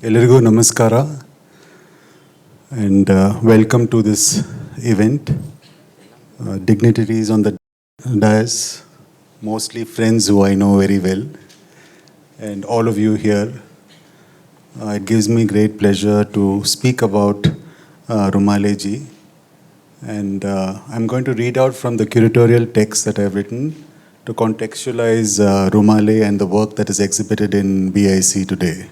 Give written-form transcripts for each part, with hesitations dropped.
Elrigu Namaskara and welcome to this event. Dignitaries on the dais, mostly friends who I know very well, and all of you here. It gives me great pleasure to speak about Rumale ji, and I'm going to read out from the curatorial text that I've written to contextualize Rumale and the work that is exhibited in BIC today.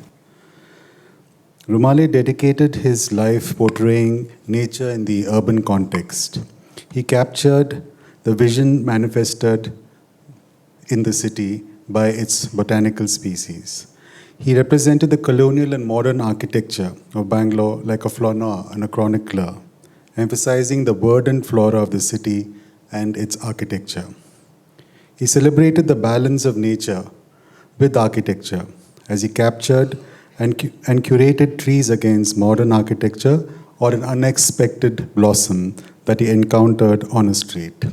Rumale dedicated his life portraying nature in the urban context. He captured the vision manifested in the city by its botanical species. He represented the colonial and modern architecture of Bangalore like a flaneur and a chronicler, emphasizing the verdant flora of the city and its architecture. He celebrated the balance of nature with architecture as he captured and curated trees against modern architecture or an unexpected blossom that he encountered on a street.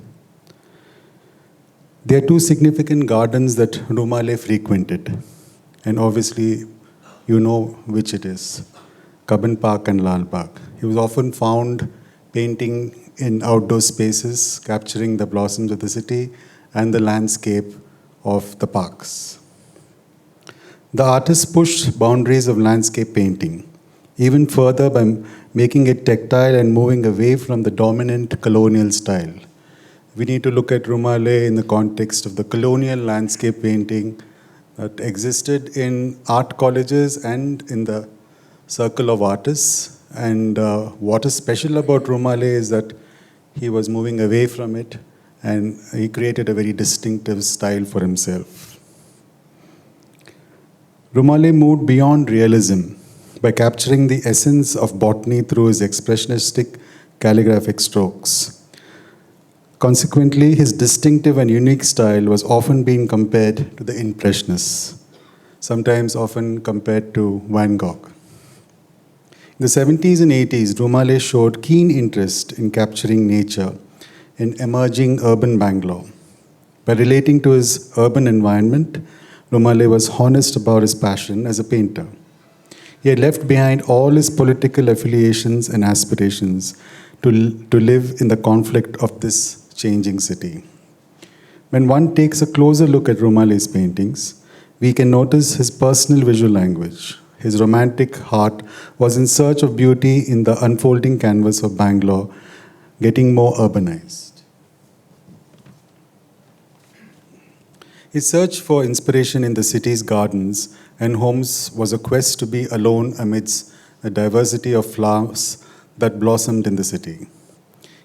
There are two significant gardens that Rumale frequented, and obviously you know which it is, Cubbon Park and Lal Bagh. He was often found painting in outdoor spaces, capturing the blossoms of the city and the landscape of the parks. The artist pushed boundaries of landscape painting even further by making it tactile and moving away from the dominant colonial style. We need to look at Rumale in the context of the colonial landscape painting that existed in art colleges and in the circle of artists. And what is special about Rumale is that he was moving away from it and he created a very distinctive style for himself. Rumale moved beyond realism by capturing the essence of botany through his expressionistic calligraphic strokes. Consequently, his distinctive and unique style was often being compared to the Impressionists, sometimes often compared to Van Gogh. In the 70s and 80s, Rumale showed keen interest in capturing nature in emerging urban Bangalore. By relating to his urban environment, Rumale was honest about his passion as a painter. He had left behind all his political affiliations and aspirations to live in the conflict of this changing city. When one takes a closer look at Rumale's paintings, we can notice his personal visual language. His romantic heart was in search of beauty in the unfolding canvas of Bangalore, getting more urbanized. His search for inspiration in the city's gardens and homes was a quest to be alone amidst the diversity of flowers that blossomed in the city.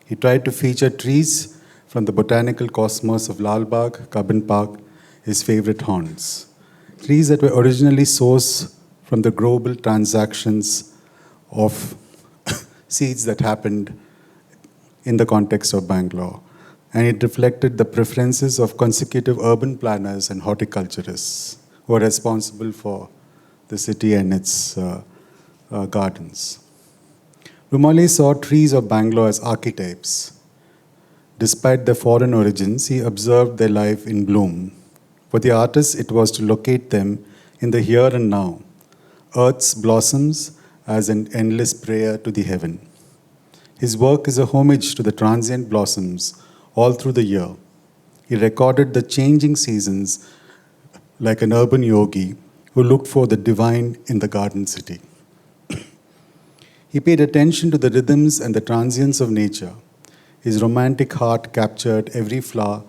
He tried to feature trees from the botanical cosmos of Lal Bagh, Cubbon Park, his favorite haunts. Trees that were originally sourced from the global transactions of seeds that happened in the context of Bangalore. And it reflected the preferences of consecutive urban planners and horticulturists who are responsible for the city and its gardens. Rumale saw trees of Bangalore as archetypes. Despite their foreign origins, he observed their life in bloom. For the artist, it was to locate them in the here and now, earth's blossoms as an endless prayer to the heaven. His work is a homage to the transient blossoms all through the year. He recorded the changing seasons like an urban yogi who looked for the divine in the garden city. He paid attention to the rhythms and the transience of nature. His romantic heart captured every flower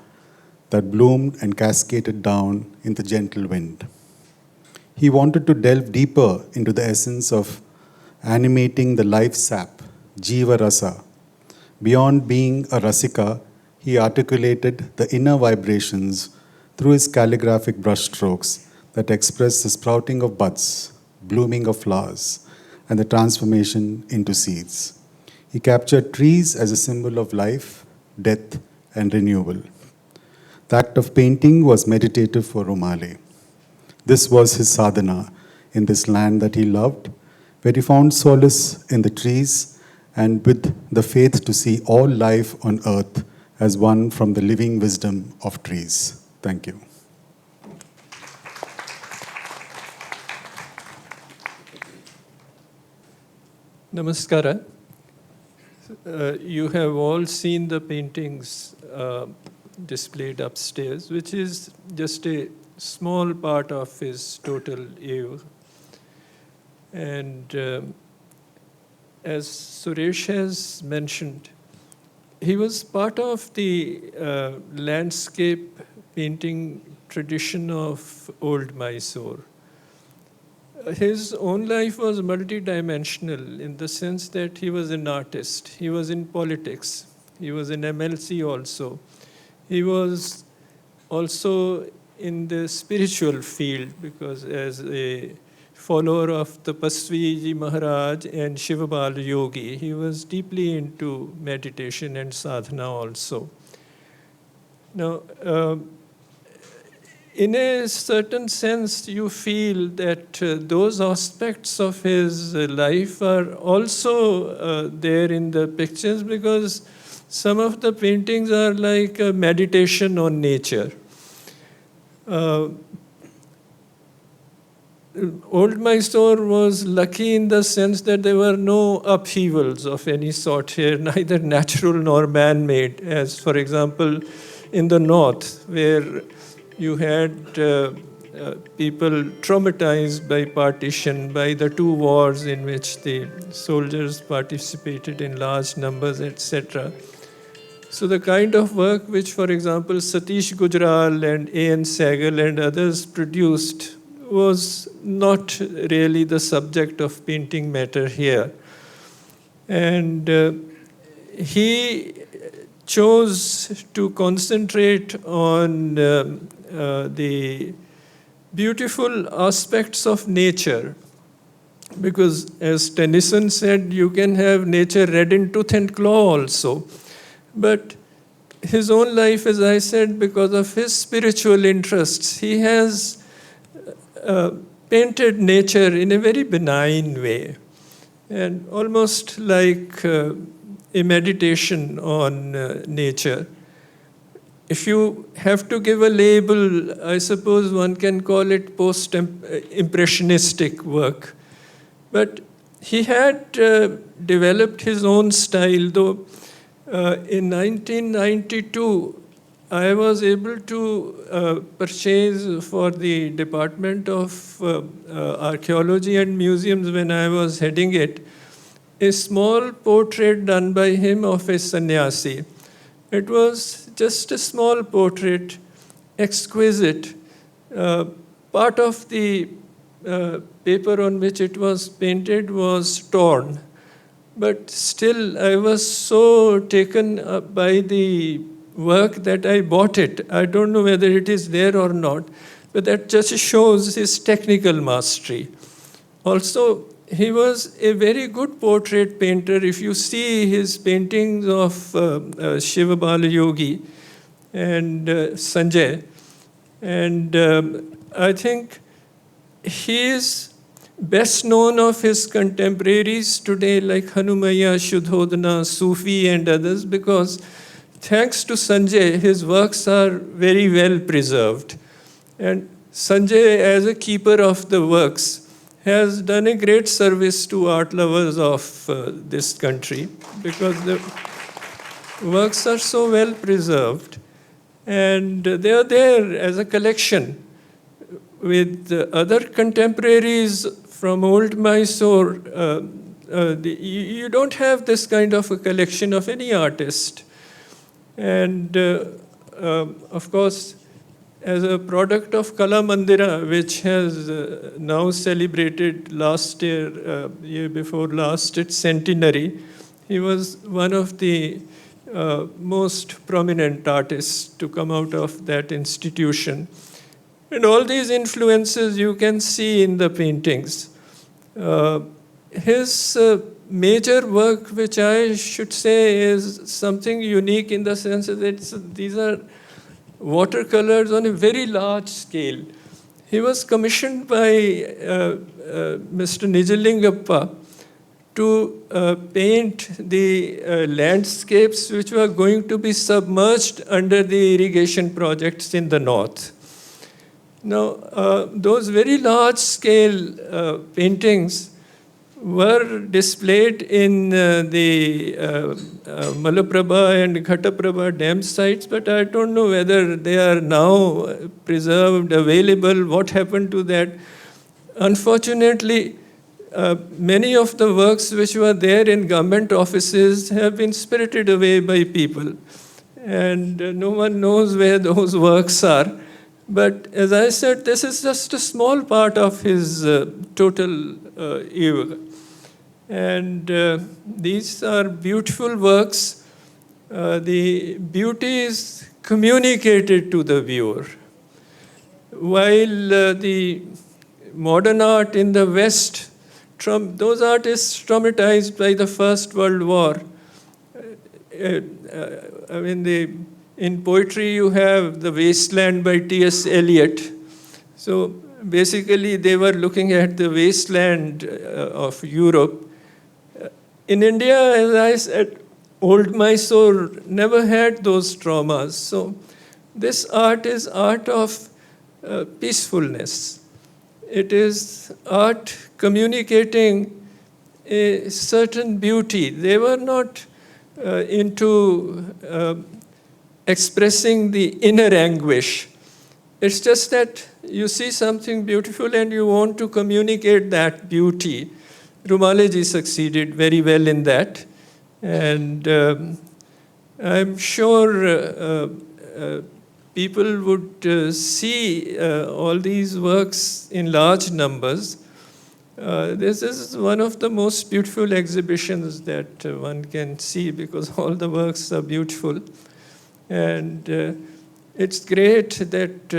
that bloomed and cascaded down in the gentle wind. He wanted to delve deeper into the essence of animating the life sap, Jiva Rasa. Beyond being a Rasika, he articulated the inner vibrations through his calligraphic brushstrokes that express the sprouting of buds, blooming of flowers, and the transformation into seeds. He captured trees as a symbol of life, death, and renewal. The act of painting was meditative for Rumale. This was his sadhana in this land that he loved, where he found solace in the trees and with the faith to see all life on earth as one from the living wisdom of trees. Thank you. Namaskara. You have all seen the paintings displayed upstairs, which is just a small part of his total oeuvre. And as Suresh has mentioned, he was part of the landscape painting tradition of old Mysore. His own life was multidimensional in the sense that he was an artist, he was in politics, he was in MLC also. He was also in the spiritual field because as a follower of the Pasviji Maharaj and Shivabal Yogi, he was deeply into meditation and sadhana also. Now, in a certain sense, you feel that those aspects of his life are also there in the pictures because some of the paintings are like a meditation on nature. Old Mysore was lucky in the sense that there were no upheavals of any sort here, neither natural nor man-made, as for example in the north, where you had people traumatized by partition, by the two wars in which the soldiers participated in large numbers, etc. So the kind of work which, for example, Satish Gujral and A.N. Sehgal and others produced was not really the subject of painting matter here. And he chose to concentrate on the beautiful aspects of nature, because as Tennyson said, you can have nature red in tooth and claw also. But his own life, as I said, because of his spiritual interests, he has painted nature in a very benign way and almost like a meditation on nature. If you have to give a label, I suppose one can call it post-impressionistic work. But he had developed his own style, though in 1992, I was able to purchase for the Department of Archaeology and Museums, when I was heading it, a small portrait done by him of a sannyasi. It was just a small portrait, exquisite. Part of the paper on which it was painted was torn. But still, I was so taken up by the work that I bought it. I don't know whether it is there or not, but that just shows his technical mastery. Also, he was a very good portrait painter. If you see his paintings of Shivabala Yogi and Sanjay, and I think he is best known of his contemporaries today like Hanumaya, Shudhodana, Sufi and others, because thanks to Sanjay, his works are very well preserved. And Sanjay, as a keeper of the works, has done a great service to art lovers of this country because the works are so well preserved. And they are there as a collection with other contemporaries from old Mysore. You don't have this kind of a collection of any artist. And of course, as a product of Kala Mandira, which has now celebrated last year, year before last, its centenary, he was one of the most prominent artists to come out of that institution. And all these influences you can see in the paintings. His major work, which I should say is something unique in the sense that these are watercolors on a very large scale. He was commissioned by Mr. Nijalingappa to paint the landscapes which were going to be submerged under the irrigation projects in the north. Now, those very large-scale paintings were displayed in the Malaprabha and Ghataprabha dam sites, but I don't know whether they are now preserved, available, what happened to that. Unfortunately, many of the works which were there in government offices have been spirited away by people. And no one knows where those works are. But as I said, this is just a small part of his total oeuvre. And these are beautiful works. The beauty is communicated to the viewer. While the modern art in the West, those artists traumatized by the First World War. I mean, in poetry you have The Wasteland by T.S. Eliot. So basically they were looking at the wasteland of Europe. In India, as I said, old Mysore never had those traumas. So this art is art of peacefulness. It is art communicating a certain beauty. They were not into expressing the inner anguish. It's just that you see something beautiful and you want to communicate that beauty. Rumale ji succeeded very well in that. And I'm sure people would see all these works in large numbers. This is one of the most beautiful exhibitions that one can see because all the works are beautiful. And it's great that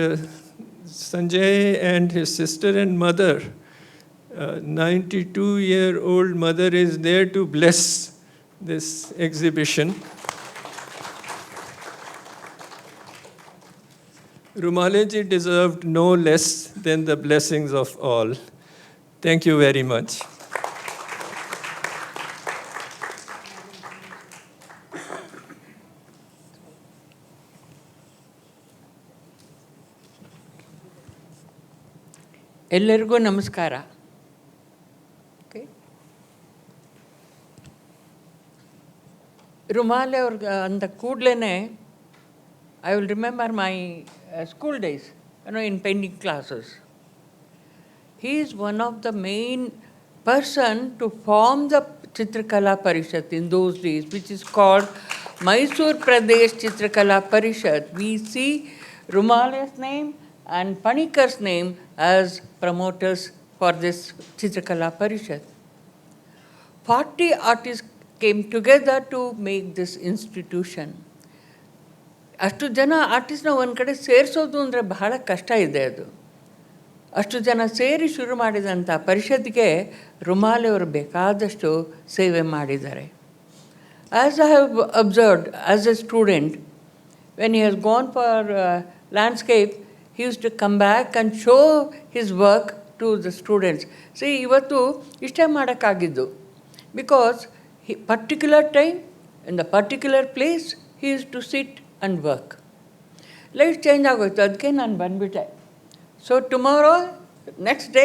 Sanjay and his sister and mother, 92-year-old mother, is there to bless this exhibition. Rumale ji deserved no less than the blessings of all. Thank you very much. ಎಲ್ಲರಿಗೂ ನಮಸ್ಕಾರ. ರುಮಾಲೆ ಅವ್ರಿಗೆ ಅಂದ ಕೂಡಲೇ I will remember my school days, in painting classes. He is one of the main person to form the Chitrakala Parishad in those days, which is called Mysore Pradesh Chitrakala Parishad. We see Rumale's name and Panikar's name as promoters for this Chitrakala Parishad. 40 artists came together to make this institution. ಅಷ್ಟು ಜನ ಆರ್ಟಿಸ್ಟ್ನ ಒಂದು ಕಡೆ ಸೇರಿಸೋದು ಅಂದರೆ ಬಹಳ ಕಷ್ಟ ಇದೆ. ಅದು ಅಷ್ಟು ಜನ ಸೇರಿ ಶುರು ಮಾಡಿದಂಥ ಪರಿಷತ್ಗೆ ರುಮಾಲೆ ಅವರು ಬೇಕಾದಷ್ಟು ಸೇವೆ ಮಾಡಿದ್ದಾರೆ. As I have observed as a student, when he has gone for landscape, he use to come back and show his work to the students. See, ಇವತ್ತು ಇಷ್ಟೇ ಮಾಡೋಕ್ಕಾಗಿದ್ದು, because particular time in the particular place he use to sit and work. Life change ಆಗೋಯ್ತು, ಅದಕ್ಕೆ ನಾನು ಬಂದುಬಿಟ್ಟೆ. So tomorrow, next day,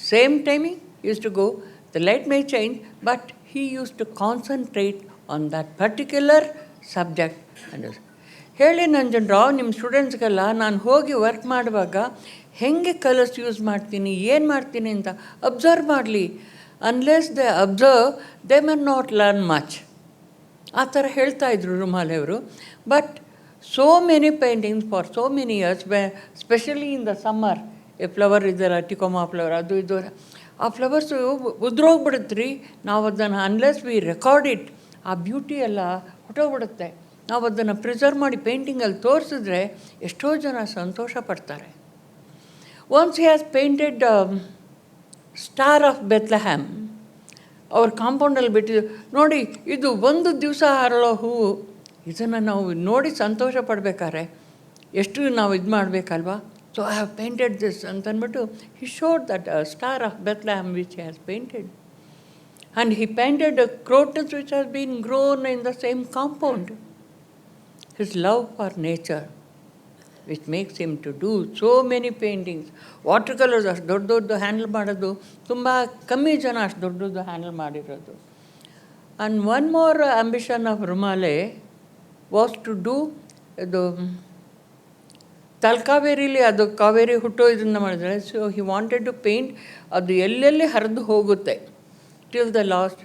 same timing use to go. The light may change, but he use to concentrate on that particular subject. ಹೇಳಿ ನಂಜನರಾವ್, ನಿಮ್ಮ ಸ್ಟೂಡೆಂಟ್ಸ್ಗೆಲ್ಲ ನಾನು ಹೋಗಿ work ಮಾಡುವಾಗ ಹೇಗೆ ಕಲರ್ಸ್ ಯೂಸ್ ಮಾಡ್ತೀನಿ, ಏನು ಮಾಡ್ತೀನಿ ಅಂತ ಅಬ್ಸರ್ವ್ ಮಾಡಲಿ. Unless they observe, they may not learn much. ಆ ಥರ ಹೇಳ್ತಾಯಿದ್ರು ರುಮಾಲೆ ಅವರು. But so many paintings for so many years, especially in the summer, a flower ಇದರ ಟಿಕೋಮಾ ಫ್ಲವರ್, ಅದು ಇದು, ಆ ಫ್ಲವರ್ಸು ಉದ್ರೋಗ್ಬಿಡುತ್ತೆ ರೀ. ನಾವು ಅದನ್ನು ಅನ್ಲೆಸ್ ವಿ ರೆಕಾರ್ಡ್ ಇಟ್, ಆ ಬ್ಯೂಟಿ ಎಲ್ಲ ಹೊಟ್ಟೋಗ್ಬಿಡುತ್ತೆ. ನಾವು ಅದನ್ನು ಪ್ರಿಸರ್ವ್ ಮಾಡಿ ಪೇಂಟಿಂಗಲ್ಲಿ ತೋರಿಸಿದ್ರೆ ಎಷ್ಟೋ ಜನ ಸಂತೋಷ ಪಡ್ತಾರೆ. Once he has painted star of Bethlehem. ಅವ್ರ ಕಾಂಪೌಂಡಲ್ಲಿ ಬಿಟ್ಟಿದ್ದು ನೋಡಿ, ಇದು ಒಂದು ದಿವಸ ಹರಳೋ ಹೂವು, ಇದನ್ನು ನಾವು ನೋಡಿ ಸಂತೋಷ ಪಡಬೇಕಾದ್ರೆ ಎಷ್ಟು ನಾವು ಇದು ಮಾಡಬೇಕಲ್ವಾ. So I have painted this ಅಂತಂದ್ಬಿಟ್ಟು he showed that star of Bethlehem which has painted. And he painted crotons which has been grown in the same compound. His love for nature. which makes him to do so many paintings. Watercolors ಅಷ್ಟು ದೊಡ್ಡ ದೊಡ್ಡ handle ಮಾಡೋದು ತುಂಬ ಕಮ್ಮಿ ಜನ ಅಷ್ಟು ದೊಡ್ಡದು handle ಮಾಡಿರೋದು. And one more ambition of Rumale was to do ಇದು ತಲಕಾವೇರಿಲಿ ಅದು ಕಾವೇರಿ ಹುಟ್ಟೋ ಇದನ್ನು ಮಾಡಿದ್ರೆ. So he wanted to paint ಅದು ಎಲ್ಲೆಲ್ಲಿ ಹರಿದು ಹೋಗುತ್ತೆ ಟಿಲ್ ದ ಲಾಸ್ಟ್,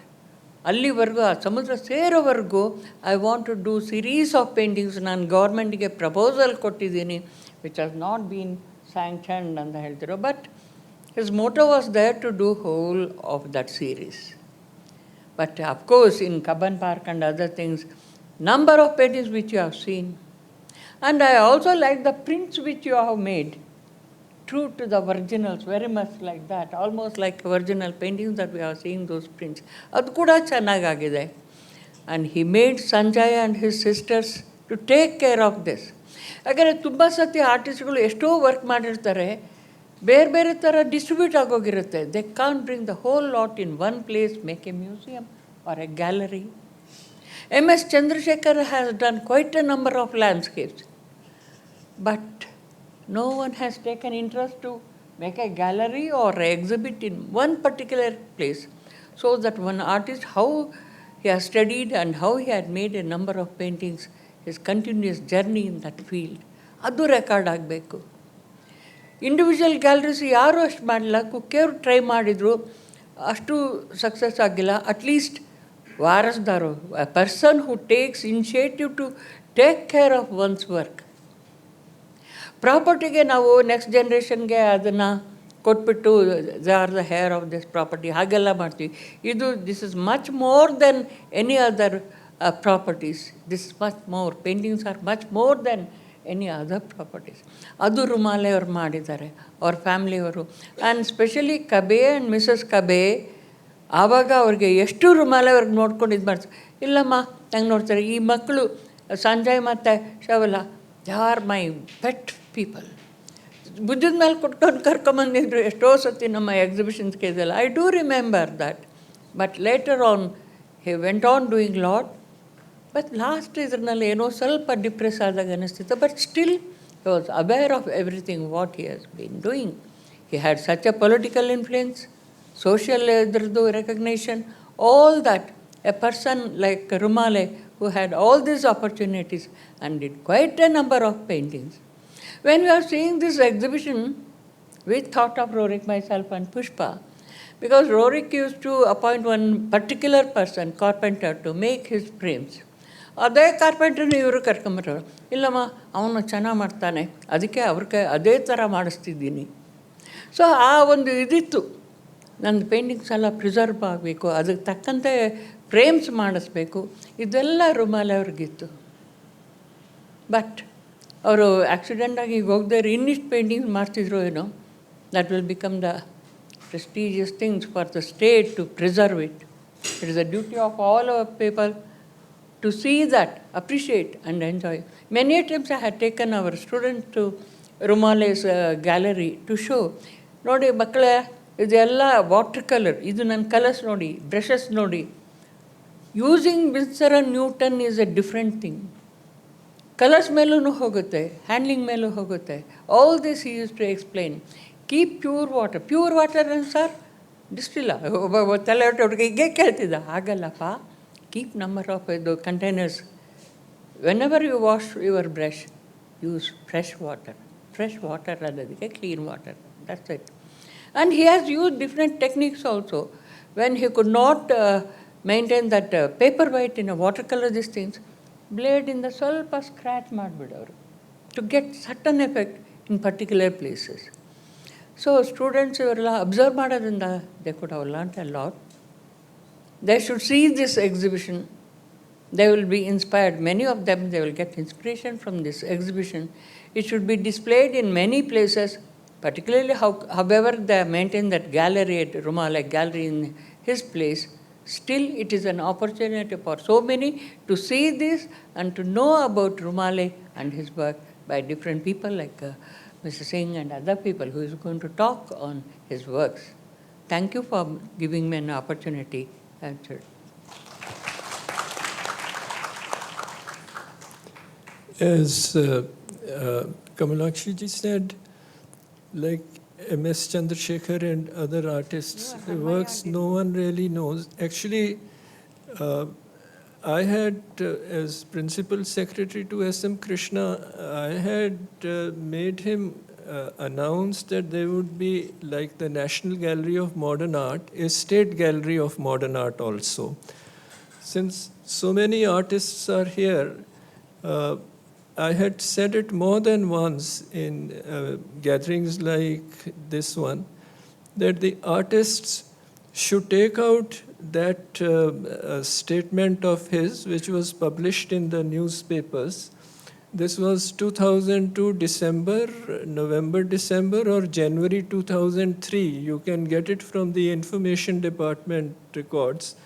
ಅಲ್ಲಿವರೆಗೂ ಆ ಸಮುದ್ರ ಸೇರೋವರೆಗೂ I want to do series of paintings. ನಾನು ಗೌರ್ಮೆಂಟಿಗೆ ಪ್ರಪೋಸಲ್ ಕೊಟ್ಟಿದ್ದೀನಿ which has not been sanctioned ಅಂತ ಹೇಳ್ತಿರೋ. But his motto was there to do whole of that series. But of course, in Kabban Park and other things, number of paintings which you have seen. And I also like the prints which you have made, true to the originals, very much like that, almost like original paintings that we are seeing those prints. Adu kuda chennagagide. And he made Sanjay and his sisters to take care of this. Agare tumba sati artists-gulu esto work ಮಾಡಿರ್ತಾರೆ, ಬೇರೆ ಬೇರೆ ಥರ distribute ಆಗೋಗಿರುತ್ತೆ. They can't bring the whole lot in one place, make a museum or a gallery. M.S. Chandrasekhar has done quite a number of landscapes, but no one has taken interest to make a gallery or exhibit in one particular place, so that one artist, how he has studied and how he had made a number of paintings, his continuous journey in that field, ಅದು record ಆಗಬೇಕು. Individual galleries ಯಾರೂ ಅಷ್ಟು ಮಾಡಲಿಲ್ಲ. ಕುಕ್ಕೆಯವರು try ಮಾಡಿದರು, ಅಷ್ಟು success ಆಗಿಲ್ಲ. At least ವಾರಸ್ದಾರು, a person who takes initiative to take care of one's work. ಪ್ರಾಪರ್ಟಿಗೆ ನಾವು ನೆಕ್ಸ್ಟ್ ಜನ್ರೇಷನ್ಗೆ ಅದನ್ನು ಕೊಟ್ಬಿಟ್ಟು they are the heir of this property ಹಾಗೆಲ್ಲ ಮಾಡ್ತೀವಿ. This is much more than any other properties. This much more, paintings are much more than any other properties. ಅದು ರುಮಾಲೆ ಅವ್ರು ಮಾಡಿದ್ದಾರೆ, ಅವ್ರ ಫ್ಯಾಮ್ಲಿಯವರು. ಆ್ಯಂಡ್ ಸ್ಪೆಷಲಿ ಕಬೆ ಆ್ಯಂಡ್ ಮಿಸಸ್ ಕಬೆ, ಆವಾಗ ಅವ್ರಿಗೆ ಎಷ್ಟು ರುಮಾಲೆ ಅವ್ರಿಗೆ ನೋಡ್ಕೊಂಡು ಇದು ಮಾಡ್ತಾರೆ. ಇಲ್ಲಮ್ಮ ನಂಗೆ ನೋಡ್ತಾರೆ, ಈ ಮಕ್ಕಳು ಸಂಜಯ್ ಮತ್ತು ಶವಲ, they are my pet people. ಭುಜದ ಮೇಲೆ ಕೊಟ್ಕೊಂಡು ಕರ್ಕೊಂಬಂದಿದ್ರು ಎಷ್ಟೋ ಸತಿ ನಮ್ಮ ಎಕ್ಸಿಬಿಷನ್ಸ್ಗೆ ಇದೆಲ್ಲ. I do remember that. But later on he went on doing lot. But last ಇದರಲ್ಲಿ ಏನೋ ಸ್ವಲ್ಪ ಡಿಪ್ರೆಸ್ ಆದಾಗ ಅನ್ನಿಸ್ತಿತ್ತು. But still he was aware of everything what he has been doing. He had such a political influence, social ಇದ್ರದ್ದು recognition, all that. A person like Rumale who had all these opportunities and did quite a number of paintings. When we are seeing this exhibition, we thought of Rorik, myself and Pushpa, because Rorik used to appoint one particular person, carpenter, to make his frames. ಅದೇ ಕಾರ್ಪೆಂಟ್ರನ್ನ ಇವರು ಕರ್ಕೊಂಬರೋರು. ಇಲ್ಲಮ್ಮ ಅವನು ಚೆನ್ನಾಗಿ ಮಾಡ್ತಾನೆ, ಅದಕ್ಕೆ ಅವ್ರಿಗೆ ಅದೇ ಥರ ಮಾಡಿಸ್ತಿದ್ದೀನಿ. ಸೊ ಆ ಒಂದು ಇದಿತ್ತು, ನನ್ನ ಪೇಂಟಿಂಗ್ಸ್ ಎಲ್ಲ ಪ್ರಿಸರ್ವ್ ಆಗಬೇಕು, ಅದಕ್ಕೆ ತಕ್ಕಂತೆ ಫ್ರೇಮ್ಸ್ ಮಾಡಿಸ್ಬೇಕು, ಇದೆಲ್ಲ ರುಮಾಲೆ ಅವ್ರಿಗಿತ್ತು. ಬಟ್ ಅವರು ಆಕ್ಸಿಡೆಂಟಾಗಿ ಈಗ ಹೋಗದೆ ಇನ್ನಿಷ್ಟು ಪೇಂಟಿಂಗ್ಸ್ ಮಾಡ್ತಿದ್ರು ಏನೋ. That will become the prestigious things for the state to preserve it. It is the duty of all our people to see that, appreciate and enjoy. Many times I had taken our students to Rumale's gallery to show. ನೋಡಿ ಮಕ್ಕಳೇ, ಇದೆಲ್ಲ water colour, ಇದು ನನ್ನ colours ನೋಡಿ, brushes ನೋಡಿ. Using Winsor and Newton is a different thing. Colours ಮೇಲೂ ಹೋಗುತ್ತೆ, handling ಮೇಲೂ ಹೋಗುತ್ತೆ. All this he use to explain. Keep pure water. Pure water sir ಡಿಸ್ಟಿಲ್ಲ. ಒಬ್ಬ ತಲೆ ಹೊಟ್ಟೆ ಹೀಗೆ ಕೇಳ್ತಿದ್ದ. ಹಾಗಲ್ಲಪ್ಪ, keep number of the containers. Whenever you wash your brush, use fresh water. Fresh water rather than clean water. That's it. And he has used different techniques also. When he could not maintain that paper white in a watercolor, these things, blade in the ಸ್ವಲ್ಪ scratch ಮಾಡಿಬಿಡೋರು to get certain effect in particular places. So students ಇವರೆಲ್ಲ observe ಮಾಡೋದ್ರಿಂದ they could have learnt a lot. They should see this exhibition. They will be inspired. Many of them, they will get inspiration from this exhibition. It should be displayed in many places, particularly however they maintain that gallery at Rumale Gallery in his place. Still, it is an opportunity for so many to see this and to know about Rumale and his work by different people like Mr. Singh and other people who is going to talk on his works. Thank you for giving me an opportunity. Answered. As Kamalakshi ji said, like M.S. Chandrasekhar and other artists, the works no one really knows. Actually, I had, as principal secretary to S.M. Krishna, I had made him announce that there would be, like the National Gallery of Modern Art, a state gallery of modern art also. Since so many artists are here, I had said it more than once in gatherings like this one, that the artists should take out that statement of his, which was published in the newspapers. This was 2002 December, November, December, or January 2003. You can get it from the Information Department records.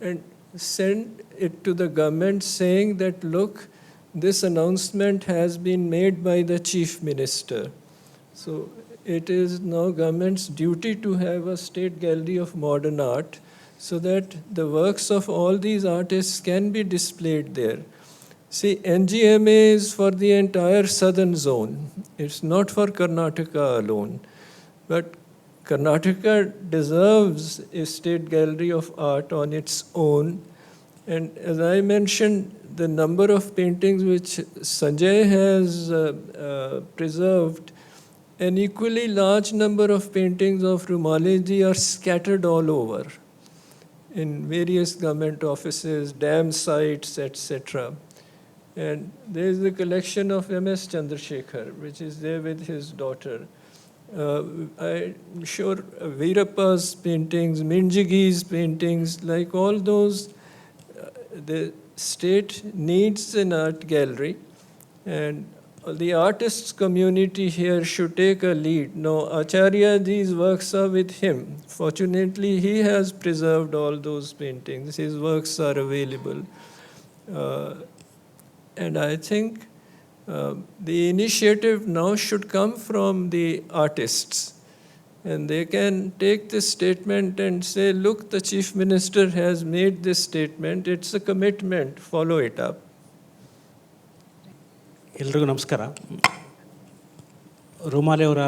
And send it to the government saying that, look, this announcement has been made by the Chief Minister. So it is now government's duty to have a state gallery of modern art so that the works of all these artists can be displayed there. See, NGMA is for the entire southern zone. It's not for Karnataka alone. But Karnataka deserves a state gallery of art on its own. And as I mentioned, the number of paintings which Sanjay has preserved, an equally large number of paintings of Rumale ji are scattered all over in various government offices, dam sites, etc. And there is the collection of M.S. Chandrasekhar, which is there with his daughter. I'm sure Veerappa's paintings, Minjigi's paintings, like all those, the state needs an art gallery, and the artists community here should take a lead. Now, Acharya, these works are with him. Fortunately, he has preserved all those paintings. His works are available. And I think the initiative now should come from the artists. And they can take this statement and say, look, the Chief Minister has made this statement. It's a commitment. Follow it up. ಎಲ್ರಿಗೂ ನಮಸ್ಕಾರ. ರೂಮಾಲೆ ಅವರ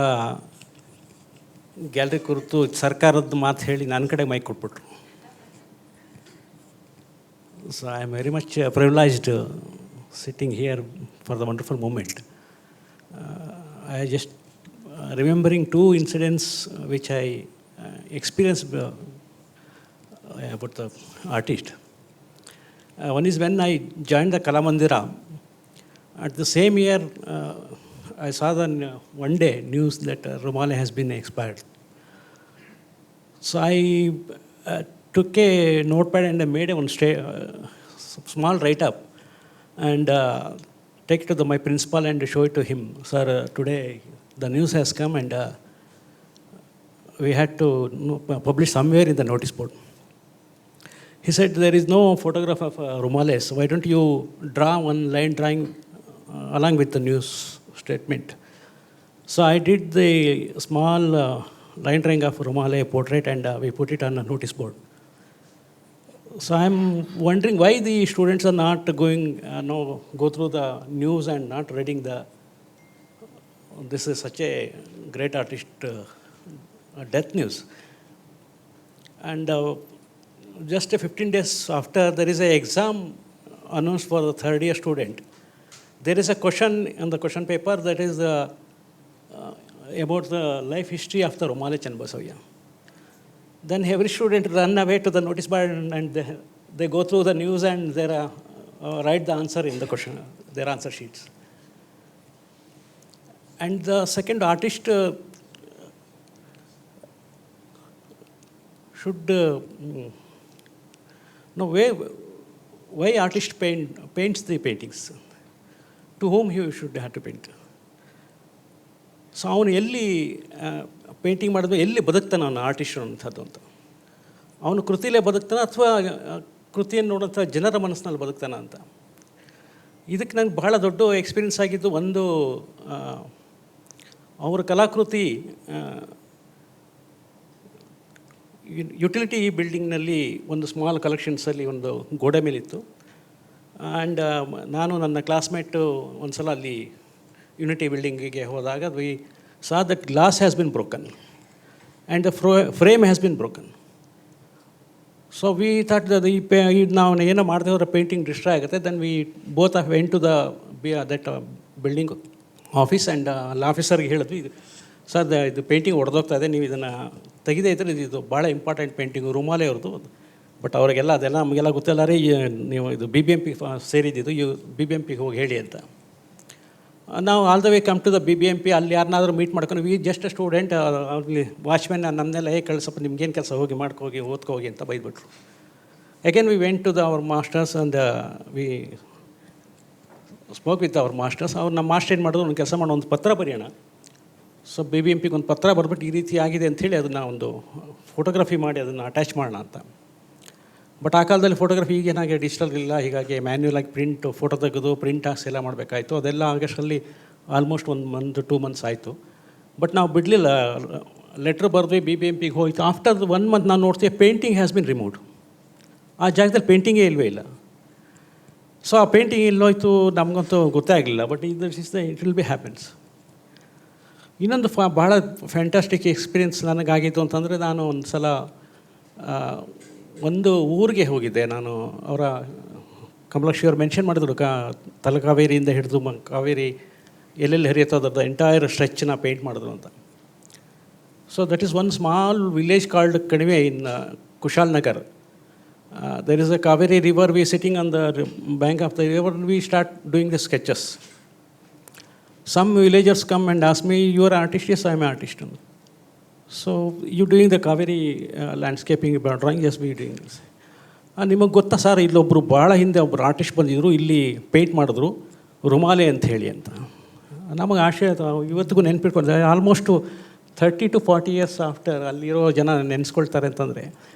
gallery ಕುರಿತು ಸರ್ಕಾರದ ಮಾತು ಹೇಳಿ ನನ್ನ ಕಡೆ mic ಕೊಟ್ಬಿಟ್ರು. So I am very much privileged sitting here for the wonderful moment. I just remembering two incidents which I experienced about the artist. One is when I joined the Kalamandira. At the same year, I saw the one day news that Rumale has been expired. So I took a notepad and I made one small write-up and take it to my principal and show it to him. Sir, today the news has come and we had to publish somewhere in the notice board. He said, there is no photograph of Rumales. Why don't you draw one line drawing along with the news statement? So I did the small line drawing of Rumale portrait and we put it on a notice board. So I'm wondering why the students are not going, go through the news and not reading this is such a great artist death news. And just 15 days after, there is an exam announced for the third year student. There is a question on the question paper that is about the life history of the Rumale Chennabasaviah. Then every student run away to the notice board and they go through the news and they write the answer in the question, their answer sheets. And the second artist should know why artist paints the paintings, to whom he should have to paint. So ಅವನು ಎಲ್ಲಿ painting ಮಾಡಿದ್ಮೇಲೆ ಎಲ್ಲಿ ಬದುಕ್ತಾನೆ ಅವನು artist ಅಂಥದ್ದು ಅಂತ, ಅವನು ಕೃತಿಲೇ ಬದುಕ್ತಾನೆ ಅಥವಾ ಕೃತಿಯನ್ನು ನೋಡೋಂಥ ಜನರ ಮನಸ್ಸಿನಲ್ಲಿ ಬದುಕ್ತಾನೆ ಅಂತ. ಇದಕ್ಕೆ ನಂಗೆ ಬಹಳ ದೊಡ್ಡ ಎಕ್ಸ್ಪೀರಿಯನ್ಸ್ ಆಗಿದ್ದು, ಒಂದು ಅವರ ಕಲಾಕೃತಿ ಯುಟಿಲಿಟಿ ಬಿಲ್ಡಿಂಗ್ನಲ್ಲಿ ಒಂದು ಸ್ಮಾಲ್ ಕಲೆಕ್ಷನ್ಸಲ್ಲಿ ಒಂದು ಗೋಡೆ ಮೇಲಿತ್ತು. ಆ್ಯಂಡ್ ನಾನು ನನ್ನ ಕ್ಲಾಸ್ಮೇಟು ಒಂದು ಸಲ ಅಲ್ಲಿ ಯೂನಿಟಿ ಬಿಲ್ಡಿಂಗಿಗೆ ಹೋದಾಗ we saw that glass has been broken and the frame has been broken. So we thought ಇದು ನಾವು ಏನೋ ಮಾಡದೆ ಹೋದ್ರೆ ಪೇಂಟಿಂಗ್ ಡಿಸ್ಟ್ರಾಯ್ ಆಗುತ್ತೆ. Then we both went to that building office and ಅಲ್ಲಿ ಆಫೀಸರ್ಗೆ ಹೇಳಿದ್ವಿ, ಇದು ಸರ್ ಇದು ಪೇಂಟಿಂಗ್ ಹೊಡೆದೋಗ್ತಾ ಇದೆ, ನೀವು ಇದನ್ನು ತೆಗೆದೇ ಇದ್ದರೆ ಇದು ಭಾಳ ಇಂಪಾರ್ಟೆಂಟ್ ಪೇಂಟಿಂಗು ರೂಮಾಲೆ ಅವ್ರದ್ದು. ಬಟ್ ಅವರಿಗೆಲ್ಲ ಅದೆಲ್ಲ ನಮಗೆಲ್ಲ ಗೊತ್ತಿಲ್ಲ ರೀ, ನೀವು ಇದು BBMP ಸೇರಿದ್ದು, BBMPಗೆ ಹೋಗಿ ಹೇಳಿ ಅಂತ. ನಾವು all the way come to the BBMP. ಅಲ್ಲಿ ಯಾರನ್ನಾದರೂ ಮೀಟ್ ಮಾಡ್ಕೊಂಡು ವಿ ಜಸ್ಟ್ ಸ್ಟೂಡೆಂಟ್, ಅಲ್ಲಿ ವಾಚ್ಮೆನ್ ನಮ್ಮನ್ನೆಲ್ಲ ಕಳಿಸಪ್ಪ ನಿಮ್ಗೇನು ಕೆಲಸ ಹೋಗಿ ಮಾಡ್ಕೋಗಿ ಓದ್ಕೋಗಿ ಅಂತ ಬೈದ್ಬಿಟ್ರು. Again we went to our masters and we spoke with our masters. ಅವ್ರು ನಮ್ಮ ಮಾಸ್ಟರ್ ಏನು ಮಾಡಿದ್ರು, ಒಂದು ಕೆಲಸ ಮಾಡೋ ಒಂದು ಪತ್ರ ಬರೆಯೋಣ. ಸೊ BBMPಗೆ ಒಂದು ಪತ್ರ ಬರ್ಬಿಟ್ಟು ಈ ರೀತಿ ಆಗಿದೆ ಅಂಥೇಳಿ ಅದನ್ನು ಒಂದು ಫೋಟೋಗ್ರಫಿ ಮಾಡಿ ಅದನ್ನು ಅಟ್ಯಾಚ್ ಮಾಡೋಣ ಅಂತ. ಬಟ್ ಆ ಕಾಲದಲ್ಲಿ ಫೋಟೋಗ್ರಫಿ ಈಗೇನಾಗಿ ಡಿಜಿಟಲ್ ಇಲ್ಲ, ಹೀಗಾಗಿ ಮ್ಯಾನ್ಯುಯಲ್ ಆಗಿ ಫೋಟೋ ತೆಗೆದು ಪ್ರಿಂಟ್ ಹಾಕ್ಸಿ ಎಲ್ಲ ಮಾಡಬೇಕಾಯಿತು. ಅದೆಲ್ಲ ಆಗಸ್ಟಲ್ಲಿ ಆಲ್ಮೋಸ್ಟ್ 1 month 2 months ಆಯಿತು. ಬಟ್ ನಾವು ಬಿಡಲಿಲ್ಲ, ಲೆಟ್ರ್ ಬರೆದ್ವಿ, BBMPಗೆ ಹೋಯಿತು. ಆಫ್ಟರ್ 1 month ನಾನು ನೋಡ್ತೀವಿ ಪೇಂಟಿಂಗ್ ಹ್ಯಾಸ್ ಬಿನ್ ರಿಮೂವ್ಡ್. ಆ ಜಾಗದಲ್ಲಿ ಪೇಂಟಿಂಗೇ ಇಲ್ಲವೇ ಇಲ್ಲ. ಸೊ ಆ ಪೇಂಟಿಂಗ್ ಎಲ್ಲೋಯ್ತು ನಮಗಂತೂ ಗೊತ್ತೇ ಆಗಲಿಲ್ಲ. But it will be happens. ಇನ್ನೊಂದು ಭಾಳ ಫ್ಯಾಂಟಾಸ್ಟಿಕ್ ಎಕ್ಸ್ಪೀರಿಯೆನ್ಸ್ ನನಗಾಗಿತ್ತು ಅಂತಂದರೆ, ನಾನು ಒಂದು ಸಲ ಒಂದು ಊರಿಗೆ ಹೋಗಿದ್ದೆ. ನಾನು ಅವರ ಕಮಲಾಕ್ಷಿ ಅವರು ಮೆನ್ಷನ್ ಮಾಡಿದ್ರು, ತಲಕಾವೇರಿಯಿಂದ ಹಿಡಿದು ಕಾವೇರಿ ಎಲ್ಲೆಲ್ಲಿ ಹರಿಯುತ್ತೋ ಅದ್ರದ್ದು ಎಂಟೈರ್ ಸ್ಟ್ರೆಚ್ನ ಪೇಂಟ್ ಮಾಡಿದ್ರು ಅಂತ. So that is one small village called Kanive in Kushalnagar. There is a Kaveri river. We sitting on the bank of the river. We start doing the sketches. Some villagers come and ask me, you are an artist? Yes, I am an artist. So you doing the Kaveri landscaping drawing? Yes, we doing this. ನಿಮಗೆ ಗೊತ್ತಾ sir, ಇಲ್ಲೊಬ್ಬರು ಭಾಳ ಹಿಂದೆ ಒಬ್ಬರು artist ಬಂದಿದ್ದರು, ಇಲ್ಲಿ paint ಮಾಡಿದ್ರು ರುಮಾಲೆ ಅಂತ ಹೇಳಿ ಅಂತ. ನಮಗೆ ಆಶೆ ಇವತ್ತಿಗೂ ನೆನ್ಪಿಟ್ಕೊಂಡ್ರೆ ಆಲ್ಮೋಸ್ಟು 30 to 40 years ಆಫ್ಟರ್ ಅಲ್ಲಿರೋ ಜನ ನೆನೆಸ್ಕೊಳ್ತಾರೆ ಅಂತಂದರೆ,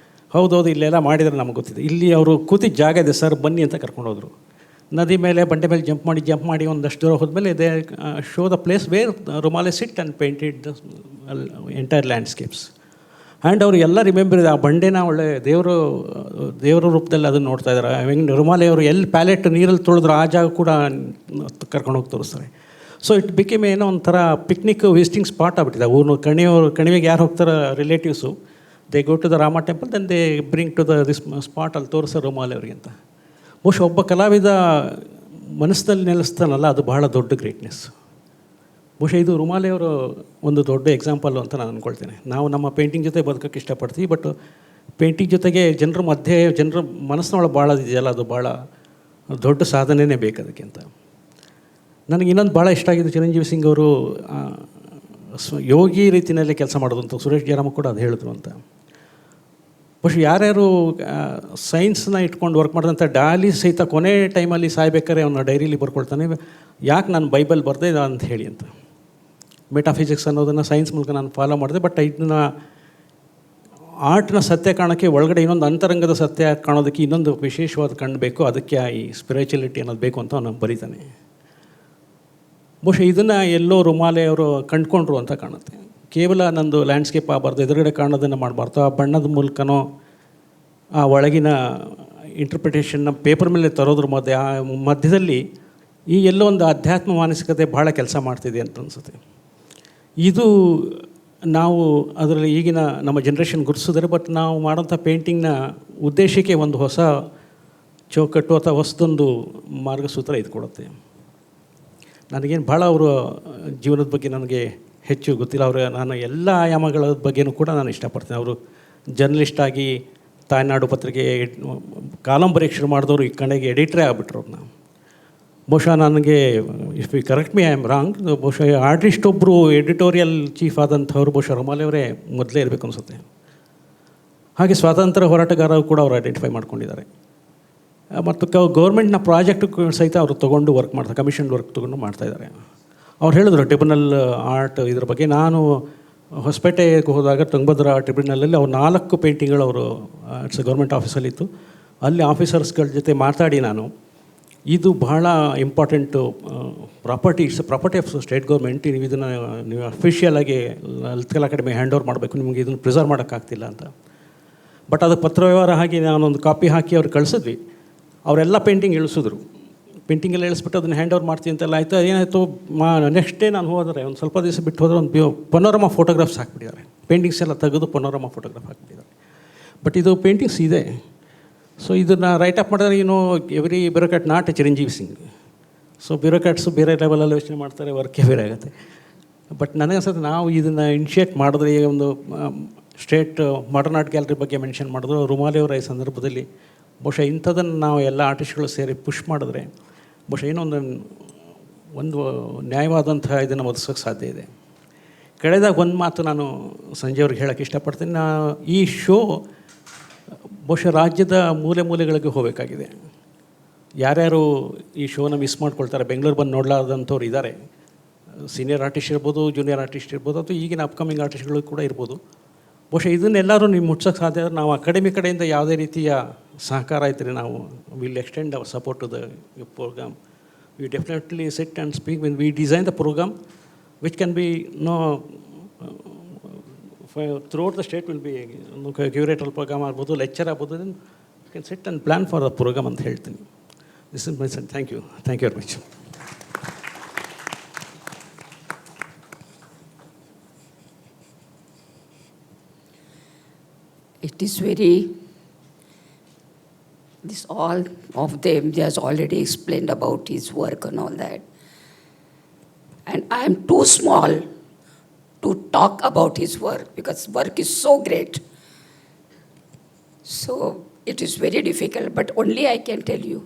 ಹೌದೌದು ಇಲ್ಲೆಲ್ಲ ಮಾಡಿದರೆ ನಮಗೆ ಗೊತ್ತಿದೆ. ಇಲ್ಲಿ ಅವರು ಕೂತಿದ್ದ ಜಾಗ ಇದೆ ಸರ್, ಬನ್ನಿ ಅಂತ ಕರ್ಕೊಂಡೋದ್ರು. ನದಿ ಮೇಲೆ ಬಂಡೆ ಮೇಲೆ ಜಂಪ್ ಮಾಡಿ ಒಂದಷ್ಟು ದೂರ ಹೋದ್ಮೇಲೆ they show the place where Rumale sit and painted the entire landscapes. And ಅವರು ಎಲ್ಲ ರಿಮೆಂಬರ್ ಇದೆ. ಆ ಬಂಡೆನ ಒಳ್ಳೆ ದೇವರ ರೂಪದಲ್ಲಿ ಅದನ್ನು ನೋಡ್ತಾ ಇದ್ದಾರೆ. ಹೆಂಗೆ ರುಮಾಲೆ ಅವರು ಎಲ್ಲಿ ಪ್ಯಾಲೆಟ್ ನೀರಲ್ಲಿ ತೊಳೆದ್ರು ಆ ಜಾಗ ಕೂಡ ಕರ್ಕೊಂಡೋಗಿ ತೋರಿಸ್ತಾರೆ. ಸೊ ಇಟ್ ಬಿಕೇಮ್ ಏನೋ ಒಂಥರ ಪಿಕ್ನಿಕ್ ವಿಸಿಟಿಂಗ್ ಸ್ಪಾಟ್ ಆಗ್ಬಿಟ್ಟಿದೆ. ಊರು ಕಣಿವೆಗೆ ಯಾರು ಹೋಗ್ತಾರೆ relatives, they go to the Rama temple, then they bring to the this spot, ಅಲ್ಲಿ ತೋರಿಸೋ ರುಮಾಲೆ ಅವ್ರಿಗೆ ಅಂತ. ಬಹುಶಃ ಒಬ್ಬ ಕಲಾವಿದ ಮನಸ್ಸಿನಲ್ಲಿ ನೆಲೆಸ್ತಾನಲ್ಲ, ಅದು ಬಹಳ ದೊಡ್ಡ ಗ್ರೇಟ್ನೆಸ್. ಬಹುಶಃ ಇದು ರುಮಾಲೆಯವರು ಒಂದು ದೊಡ್ಡ ಎಕ್ಸಾಂಪಲ್ಲು ಅಂತ ನಾನು ಅಂದ್ಕೊಳ್ತೇನೆ. ನಾವು ನಮ್ಮ ಪೇಂಟಿಂಗ್ ಜೊತೆ ಬದುಕೋಕ್ಕೆ ಇಷ್ಟಪಡ್ತೀವಿ, ಬಟ್ ಪೇಂಟಿಂಗ್ ಜೊತೆಗೆ ಜನರ ಮನಸ್ಸಿನೊಳಗೆ ಭಾಳ ಇದೆಯಲ್ಲ, ಅದು ಭಾಳ ದೊಡ್ಡ ಸಾಧನೆಯೇ ಬೇಕು ಅದಕ್ಕೆ ಅಂತ. ನನಗೆ ಇನ್ನೊಂದು ಭಾಳ ಇಷ್ಟ ಆಗಿದ್ದು, ಚಿರಂಜೀವಿ ಸಿಂಗ್ ಅವರು ಯೋಗಿ ರೀತಿಯಲ್ಲೇ ಕೆಲಸ ಮಾಡೋದು ಅಂತ ಸುರೇಶ್ ಜಯರಾಮ್ ಕೂಡ ಅದು ಹೇಳಿದ್ರು ಅಂತ. ಬಹುಶಃ ಯಾರ್ಯಾರು ಸೈನ್ಸ್ನ ಇಟ್ಕೊಂಡು ವರ್ಕ್ ಮಾಡಿದಂಥ ಡಾಲಿ ಸಹಿತ ಕೊನೆ ಟೈಮಲ್ಲಿ ಸಾಯ್ಬೇಕಾದ್ರೆ ಅವನ ಡೈರಿಲಿ ಬರ್ಕೊಳ್ತಾನೆ, ಯಾಕೆ ನಾನು ಬೈಬಲ್ ಬರೆದೆ ಅಂತ ಹೇಳಿ ಅಂತ. ಮೆಟಾಫಿಸಿಕ್ಸ್ ಅನ್ನೋದನ್ನು ಸೈನ್ಸ್ ಮೂಲಕ ನಾನು ಫಾಲೋ ಮಾಡಿದೆ, ಬಟ್ ಇದನ್ನ ಆರ್ಟ್ನ ಸತ್ಯ ಕಾಣೋಕ್ಕೆ ಒಳಗಡೆ ಇನ್ನೊಂದು ಅಂತರಂಗದ ಸತ್ಯ ಕಾಣೋದಕ್ಕೆ ಇನ್ನೊಂದು ವಿಶೇಷವಾದ ಕಣ್ಣು ಬೇಕು, ಅದಕ್ಕೆ ಈ ಸ್ಪಿರಿಚುಲಿಟಿ ಅನ್ನೋದು ಬೇಕು ಅಂತ ಅವನು ಬರೀತಾನೆ. ಬಹುಶಃ ಇದನ್ನು ಎಲ್ಲೋ ರುಮಾಲೆ ಅವರು ಕಂಡುಕೊಂಡ್ರು ಅಂತ ಕಾಣುತ್ತೆ. ಕೇವಲ ನಂದು ಲ್ಯಾಂಡ್ಸ್ಕೇಪ್ ಆಗಬಾರ್ದು, ಎದುರುಗಡೆ ಕಾಣೋದನ್ನು ಮಾಡಬಾರ್ದು, ಆ ಬಣ್ಣದ ಮೂಲಕನೋ ಆ ಒಳಗಿನ ಇಂಟರ್ಪ್ರಿಟೇಷನ್ನ ಪೇಪರ್ ಮೇಲೆ ತರೋದ್ರ ಮಧ್ಯದಲ್ಲಿ ಈ ಎಲ್ಲೋ ಒಂದು ಅಧ್ಯಾತ್ಮ ಮಾನಸಿಕತೆ ಭಾಳ ಕೆಲಸ ಮಾಡ್ತಿದೆ ಅಂತ ಅನಿಸುತ್ತೆ. ಇದು ನಾವು ಅದರಲ್ಲಿ ಈಗಿನ ನಮ್ಮ ಜನ್ರೇಷನ್ ಗುರುತಿಸಿದ್ರೆ, ಬಟ್ ನಾವು ಮಾಡೋಂಥ ಪೇಂಟಿಂಗ್ನ ಉದ್ದೇಶಕ್ಕೆ ಒಂದು ಹೊಸ ಚೌಕಟ್ಟು ಅಥವಾ ಹೊಸದೊಂದು ಮಾರ್ಗಸೂತ್ರ ಇದು ಕೊಡುತ್ತೆ. ನನಗೇನು ಭಾಳ ಅವರ ಜೀವನದ ಬಗ್ಗೆ ನನಗೆ ಹೆಚ್ಚು ಗೊತ್ತಿಲ್ಲ. ನಾನು ಎಲ್ಲ ಆಯಾಮಗಳ ಬಗ್ಗೆನೂ ಕೂಡ ನಾನು ಇಷ್ಟಪಡ್ತೀನಿ. ಅವರು ಜರ್ನಲಿಸ್ಟಾಗಿ ತಾಯ್ನಾಡು ಪತ್ರಿಕೆ ಕಾಲಂಬರಿಗೆ ಶುರು ಮಾಡಿದವರು ಈ ಕಡೆಗೆ ಎಡಿಟ್ರೇ ಆಗಿಬಿಟ್ರು ಅವ್ರನ್ನ. ಬಹುಶಃ ನನಗೆ if you correct me I am wrong, ಬಹುಶಃ ಆರ್ಟಿಸ್ಟ್ ಒಬ್ಬರು ಎಡಿಟೋರಿಯಲ್ ಚೀಫ್ ಆದಂಥವ್ರು ಬಹುಶಃ ರುಮಾಲೆ ಅವರೇ ಮೊದಲೇ ಇರಬೇಕು ಅನಿಸುತ್ತೆ. ಹಾಗೆ ಸ್ವಾತಂತ್ರ್ಯ ಹೋರಾಟಗಾರರು ಕೂಡ ಅವರು ಐಡೆಂಟಿಫೈ ಮಾಡ್ಕೊಂಡಿದ್ದಾರೆ. ಮತ್ತು ಗೌರ್ಮೆಂಟ್ನ ಪ್ರಾಜೆಕ್ಟ್ ಸಹಿತ ಅವರು ತೊಗೊಂಡು ವರ್ಕ್ ಮಾಡ್ತಾರೆ, ಕಮಿಷನ್ ವರ್ಕ್ ತೊಗೊಂಡು ಮಾಡ್ತಾಯಿದ್ದಾರೆ. ಅವ್ರು ಹೇಳಿದ್ರು ಟ್ರಿಬ್ಯುನಲ್ ಆರ್ಟ್ ಇದ್ರ ಬಗ್ಗೆ. ನಾನು ಹೊಸಪೇಟೆಗೆ ಹೋದಾಗ ತುಂಗಭದ್ರಾ ಟ್ರಿಬ್ಯುನಲಲ್ಲಿ ಅವ್ರು 4 ಪೇಂಟಿಂಗ್ಗಳು ಅವರು ಇಟ್ಸ್ ಗೌರ್ಮೆಂಟ್ ಆಫೀಸಲ್ಲಿತ್ತು. ಅಲ್ಲಿ ಆಫೀಸರ್ಸ್ಗಳ ಜೊತೆ ಮಾತಾಡಿ ನಾನು, ಇದು ಬಹಳ important property, it's property of state government, ನೀವು ಇದನ್ನು ನೀವು ಅಫಿಷಿಯಲಾಗಿ ಲಲಿತ್ ಕಲಾ ಅಕಾಡೆಮಿ ಹ್ಯಾಂಡ್ ಓವರ್ ಮಾಡಬೇಕು, ನಿಮಗೆ ಇದನ್ನು ಪ್ರಿಸರ್ವ್ ಮಾಡೋಕ್ಕಾಗ್ತಿಲ್ಲ ಅಂತ. ಬಟ್ ಅದು ಪತ್ರ ವ್ಯವಹಾರ ಹಾಕಿ ನಾನೊಂದು ಕಾಪಿ ಹಾಕಿ ಅವ್ರು ಕಳಿಸಿದ್ವಿ. ಅವರೆಲ್ಲ ಪೇಂಟಿಂಗ್ ಇಳಿಸಿದ್ರು. ಪೇಂಟಿಂಗ್ ಎಲ್ಲ ಇಳಿಸ್ಬಿಟ್ಟು ಅದನ್ನು ಹ್ಯಾಂಡ್ ಓವರ್ ಮಾಡ್ತೀನಿ ಅಂತೆಲ್ಲ ಆಯಿತು. ಏನಾಯಿತು, ನೆಕ್ಸ್ಟ್ ಡೇ ನಾನು ಹೋದರೆ ಒಂದು ಸ್ವಲ್ಪ ದಿವಸ ಬಿಟ್ಟು ಹೋದರೆ ಒಂದು ಪನೋರಮಾ ಫೋಟೋಗ್ರಾಫ್ಸ್ ಹಾಕ್ಬಿಟ್ಟಿದ್ದಾರೆ. ಪೇಂಟಿಂಗ್ಸ್ ಎಲ್ಲ ತೆಗೆದು ಪನೋರಮಾ ಫೋಟೋಗ್ರಾಫ್ ಹಾಕ್ಬಿಟ್ಟಿದ್ದಾರೆ. ಬಟ್ ಇದು ಪೇಂಟಿಂಗ್ಸ್ ಇದೆ. ಸೊ ಇದನ್ನು ರೈಟ್ ಅಪ್ ಮಾಡಿದ್ರೆ every bureaucrat not Chiranjeevi Singh. So bureaucrats ಬೇರೆ ಲೆವೆಲಲ್ಲಿ ಯೋಚನೆ ಮಾಡ್ತಾರೆ, ವರ್ಕೇ ಬೇರೆ ಆಗುತ್ತೆ. ಬಟ್ ನನಗೆ ಅನ್ಸುತ್ತೆ ನಾವು ಇದನ್ನು ಇನಿಷಿಯೇಟ್ ಮಾಡಿದ್ರೆ, ಈಗ ಒಂದು ಸ್ಟೇಟ್ ಮಾಡರ್ನ್ ಆರ್ಟ್ ಗ್ಯಾಲರಿ ಬಗ್ಗೆ ಮೆನ್ಷನ್ ಮಾಡಿದ್ರು, ರುಮಾಲಿ ಅವರ ಈ ಸಂದರ್ಭದಲ್ಲಿ ಬಹುಶಃ ಇಂಥದನ್ನು ನಾವು ಎಲ್ಲ ಆರ್ಟಿಸ್ಟ್ಗಳು ಸೇರಿ ಪುಷ್ ಮಾಡಿದ್ರೆ ಬಹುಶಃ ಏನೋ ಒಂದು ನ್ಯಾಯವಾದಂಥ ಇದನ್ನು ಒದಗಿಸೋಕ್ಕೆ ಸಾಧ್ಯ ಇದೆ. ಕಳೆದಾಗ ಒಂದು ಮಾತು ನಾನು ಸಂಜೆಯವ್ರಿಗೆ ಹೇಳೋಕ್ಕೆ ಇಷ್ಟಪಡ್ತೀನಿ. ಈ ಶೋ ಬಹುಶಃ ರಾಜ್ಯದ ಮೂಲೆ ಮೂಲೆಗಳಿಗೆ ಹೋಗಬೇಕಾಗಿದೆ. ಯಾರ್ಯಾರು ಈ ಶೋನ ಮಿಸ್ ಮಾಡ್ಕೊಳ್ತಾರೆ, ಬೆಂಗಳೂರು ಬಂದು ನೋಡಲಾರ್ದಂಥವ್ರು ಇದ್ದಾರೆ. ಸೀನಿಯರ್ ಆರ್ಟಿಸ್ಟ್ ಇರ್ಬೋದು, ಜೂನಿಯರ್ ಆರ್ಟಿಸ್ಟ್ ಇರ್ಬೋದು, ಅಥವಾ ಈಗಿನ ಅಪ್ಕಮಿಂಗ್ ಆರ್ಟಿಸ್ಟ್ಗಳು ಕೂಡ ಇರ್ಬೋದು. ಬಹುಶಃ ಇದನ್ನೆಲ್ಲರೂ ನೀವು ಮುಟ್ಸೋಕ್ಕೆ ಸಾಧ್ಯ ಆದರೆ ನಾವು ಅಕಾಡೆಮಿ ಕಡೆಯಿಂದ ಯಾವುದೇ ರೀತಿಯ ಸಹಕಾರ ಇದ್ದರೆ ನಾವು will extend our support to the program. We definitely sit and speak when we design the program which can be throughout the state will be curatorial program ಆಗ್ಬೋದು, ಲೆಕ್ಚರ್ ಆಗ್ಬೋದು. Then you can sit and plan for the program ಅಂತ ಹೇಳ್ತೀನಿ. This is my son. Thank you very much. It is very, all of them just already explained about his work and all that. And I am too small to talk about his work because work is so great. So it is very difficult, but only I can tell you.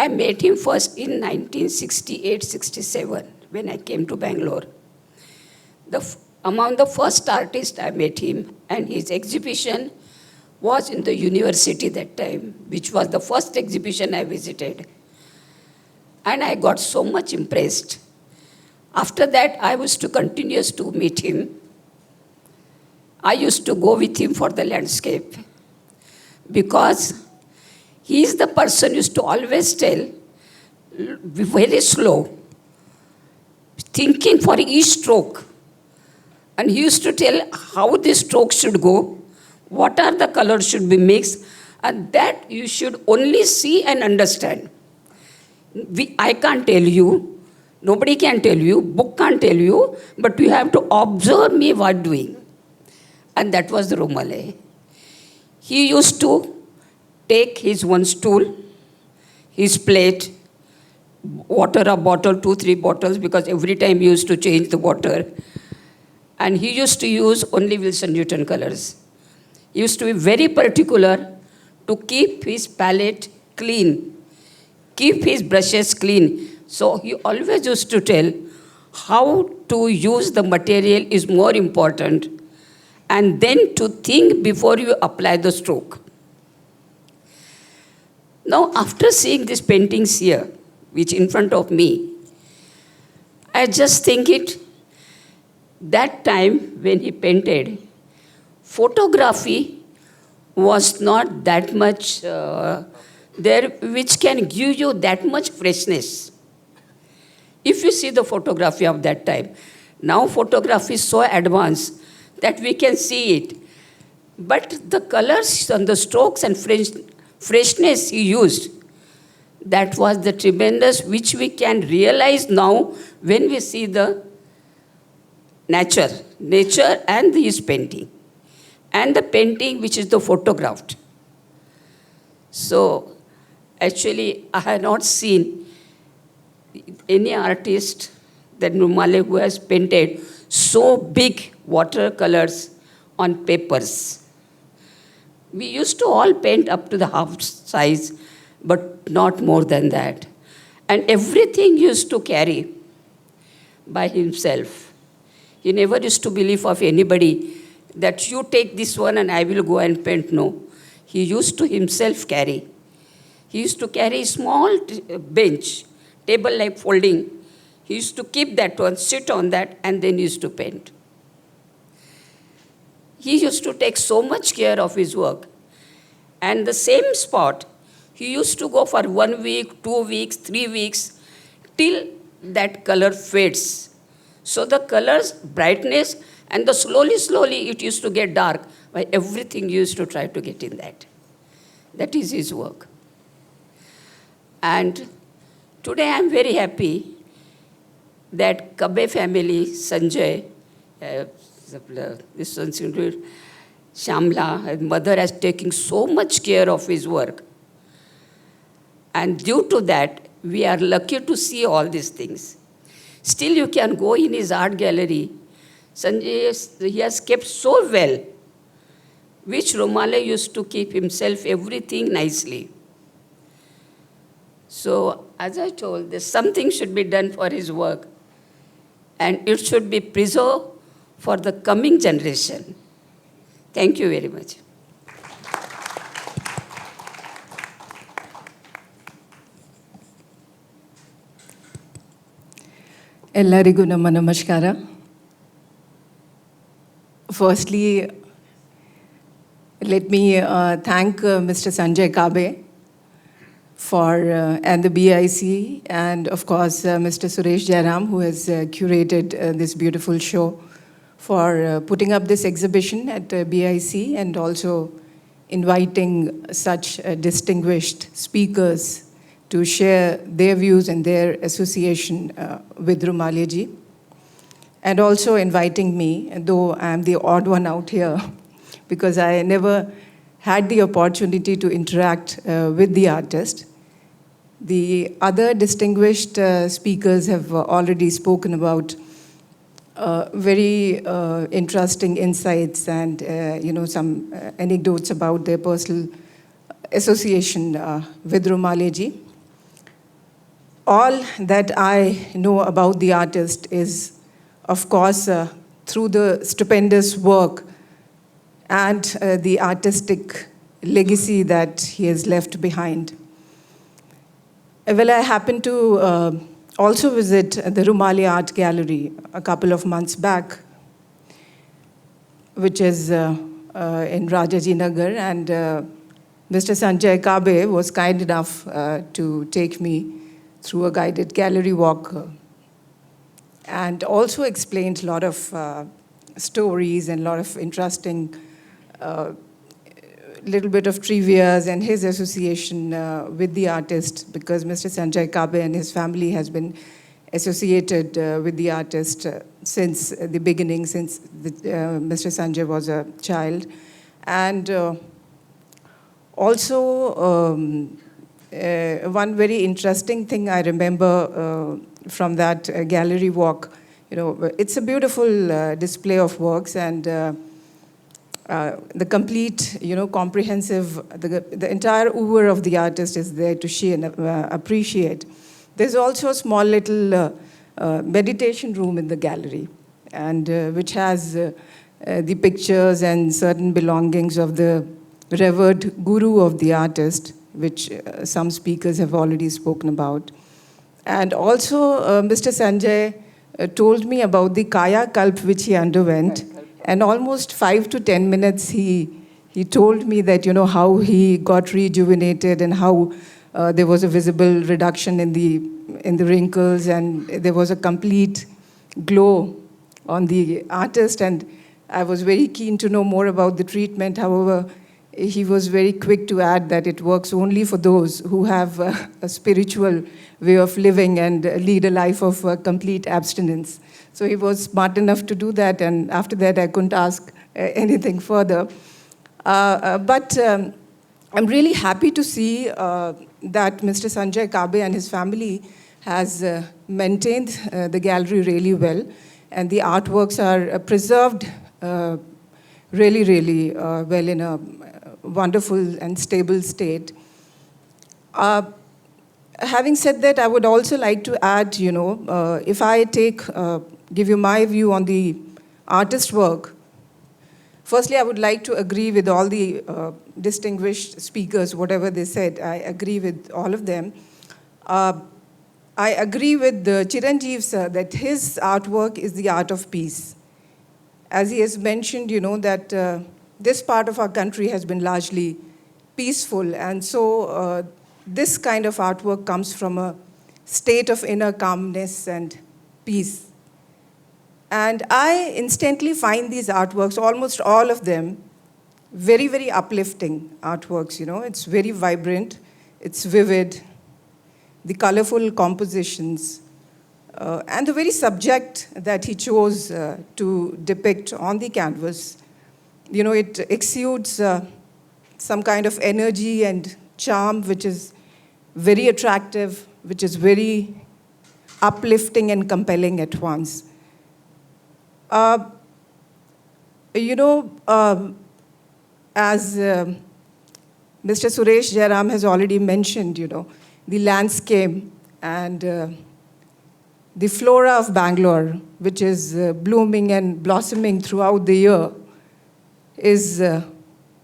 I met him first in 1968-67 when I came to Bangalore. Among the first artists I met him, and his exhibition was in the university that time, which was the first exhibition I visited. And I got so much impressed. After that, I was to continue to meet him. I used to go with him for the landscape because he is the person who used to always tell, be very slow, thinking for each stroke. And he used to tell how this stroke should go, what are the colors should be mixed, and that you should only see and understand. I can't tell you, nobody can tell you, book can't tell you, but you have to observe me while doing. And that was the Rumale. He used to take his one stool, his plate, water a bottle, 2-3 bottles, because every time he used to change the water. And he used to use only Wilson Newton colors. He used to be very particular to keep his palette clean, keep his brushes clean. So he always used to tell how to use the material is more important, and then to think before you apply the stroke. Now, after seeing these paintings here, which in front of me, I just think that time when he painted, photography was not that much there, which can give you that much freshness. If you see the photography of that time, now photography is so advanced that we can see it. But the colors and the strokes and freshness he used, that was the tremendous, which we can realize now when we see the nature and his painting, and the painting which is the photographed. So actually I have not seen any artist that Rumale who has painted so big watercolors on papers. We used to all paint up to the half size, but not more than that. And everything used to carry by himself. He never used to believe of anybody that you take this one and I will go and paint. No. He used to himself carry. He used to carry a small bench, table like folding. He used to keep that one, sit on that, and then used to paint. He used to take so much care of his work. And the same spot, he used to go for 1 week, 2 weeks, 3 weeks, till that color fades. So the colors, brightness, and the slowly it used to get dark. By everything he used to try to get in that. That is his work. And Today I am very happy that Kabe family, Sanjay, this one's included, Shamla, his mother has taken so much care of his work. And due to that, we are lucky to see all these things. Still, you can go in his art gallery. Sanjay, he has kept so well, which Rumale used to keep himself everything nicely. So, as I told, there's something should be done for his work, and it should be preserved for the coming generation. Thank you very much. ಎಲ್ಲರಿಗೂ ನಮ್ಮ ನಮಸ್ಕಾರ. Firstly, let me thank Mr. Sanjay Kabe and the BIC, and of course Mr. Suresh Jayaram, who has curated this beautiful show, for putting up this exhibition at BIC and also inviting such distinguished speakers to share their views and their association with Rumale ji. And also inviting me, though I am the odd one out here, because I never had the opportunity to interact with the artist. The other distinguished speakers have already spoken about very interesting insights and some anecdotes about their personal association with Rumale ji. All that I know about the artist is, of course, through the stupendous work and the artistic legacy that he has left behind. Well, I happened to also visit the Rumale Art Gallery a couple of months back, which is in Rajaji Nagar, and Mr. Sanjay Kabe was kind enough to take me through a guided gallery walk and also explained a lot of stories and a lot of interesting little bit of trivias and his association with the artist, because Mr. Sanjay Kabe and his family has been associated with the artist since the beginning, since Mr. Sanjay was a child. And also one very interesting thing I remember from that gallery walk, it's a beautiful display of works, and the complete, comprehensive, the entire oeuvre of the artist is there to see and appreciate. There's also a small little meditation room in the gallery, and which has the pictures and certain belongings of the revered guru of the artist, which some speakers have already spoken about. And also, Mr. Sanjay told me about the Kaya Kalp which he underwent. And almost 5 to 10 minutes, he told me that, how he got rejuvenated and how there was a visible reduction in the wrinkles, and there was a complete glow on the artist. And I was very keen to know more about the treatment. However, he was very quick to add that it works only for those who have a spiritual way of living and lead a life of complete abstinence. So he was smart enough to do that, and after that I couldn't ask anything further. But I'm really happy to see that Mr. Sanjay Kabe and his family has maintained the gallery really well, and the artworks are preserved really, really well in a wonderful and stable state. Having said that, I would also like to add, if I give you my view on the artist's work, firstly, I would like to agree with all the distinguished speakers, whatever they said. I agree with all of them. I agree with Chiranjiv sir that his artwork is the art of peace. As he has mentioned, that this part of our country has been largely peaceful, and so this kind of artwork comes from a state of inner calmness and peace. And I instantly find these artworks, almost all of them, very, very uplifting artworks. It's very vibrant, it's vivid. the colorful compositions, and the very subject that he chose to depict on the canvas. You know, it exudes some kind of energy and charm which is very attractive, which is very uplifting and compelling at once. You know, as Mr. Suresh Jayaram has already mentioned, you know, the landscape and the flora of Bangalore, which is blooming and blossoming throughout the year, is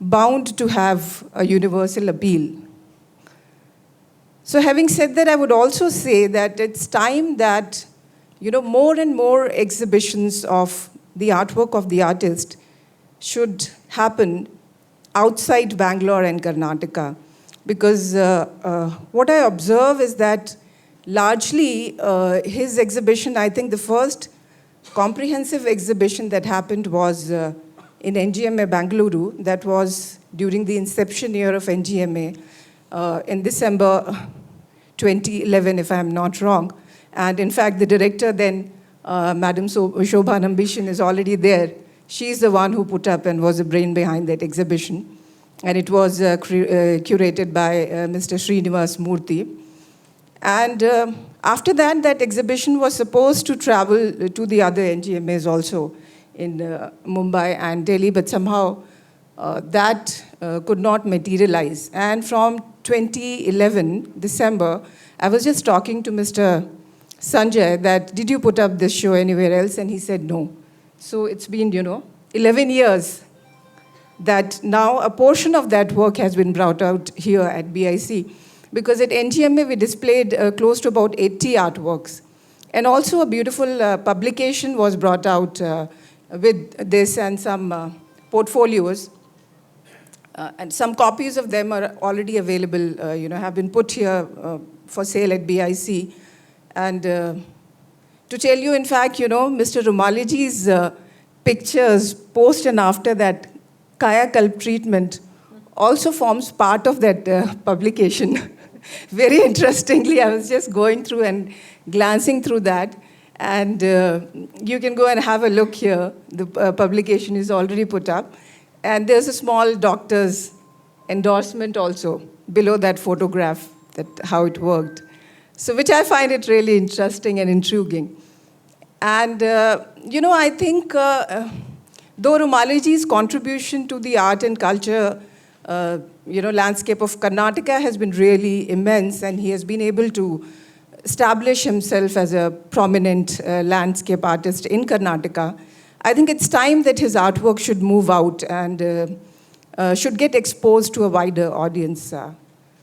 bound to have a universal appeal. So having said that, I would also say that it's time that, you know, more and more exhibitions of the artwork of the artist should happen outside Bangalore and Karnataka. Because what I observe is that largely his exhibition, I think the first comprehensive exhibition that happened was in NGMA Bangalore. That was during the inception year of NGMA in December 2011, if I'm not wrong. And in fact, the director then, Madam Shobha Nambishan, is already there. She's the one who put up and was the brain behind that exhibition. And it was curated by Mr. Srinivas Murthy. And after that, that exhibition was supposed to travel to the other NGMAs also in Mumbai and Delhi, but somehow that could not materialize. And from 2011, December, I was just talking to Mr. Sanjay that, did you put up this show anywhere else? And he said no. So it's been, you know, 11 years that now a portion of that work has been brought out here at BIC. Because at NGMA, we displayed close to about 80 artworks. And also a beautiful publication was brought out with this and some portfolios. And some copies of them are already available, you know, have been put here for sale at BIC. And to tell you, in fact, you know, Mr. Rumaleji's pictures post and after that Kaya Kalp treatment also forms part of that publication. Very interestingly, I was just going through and glancing through that. And you can go and have a look here. The publication is already put up. And there's a small doctor's endorsement also below that photograph, that how it worked. So which I find it really interesting and intriguing. And, you know, I think though Rumaleji's contribution to the art and culture you know, landscape of Karnataka has been really immense, and he has been able to establish himself as a prominent landscape artist in Karnataka. I think it's time that his artwork should move out and should get exposed to a wider audience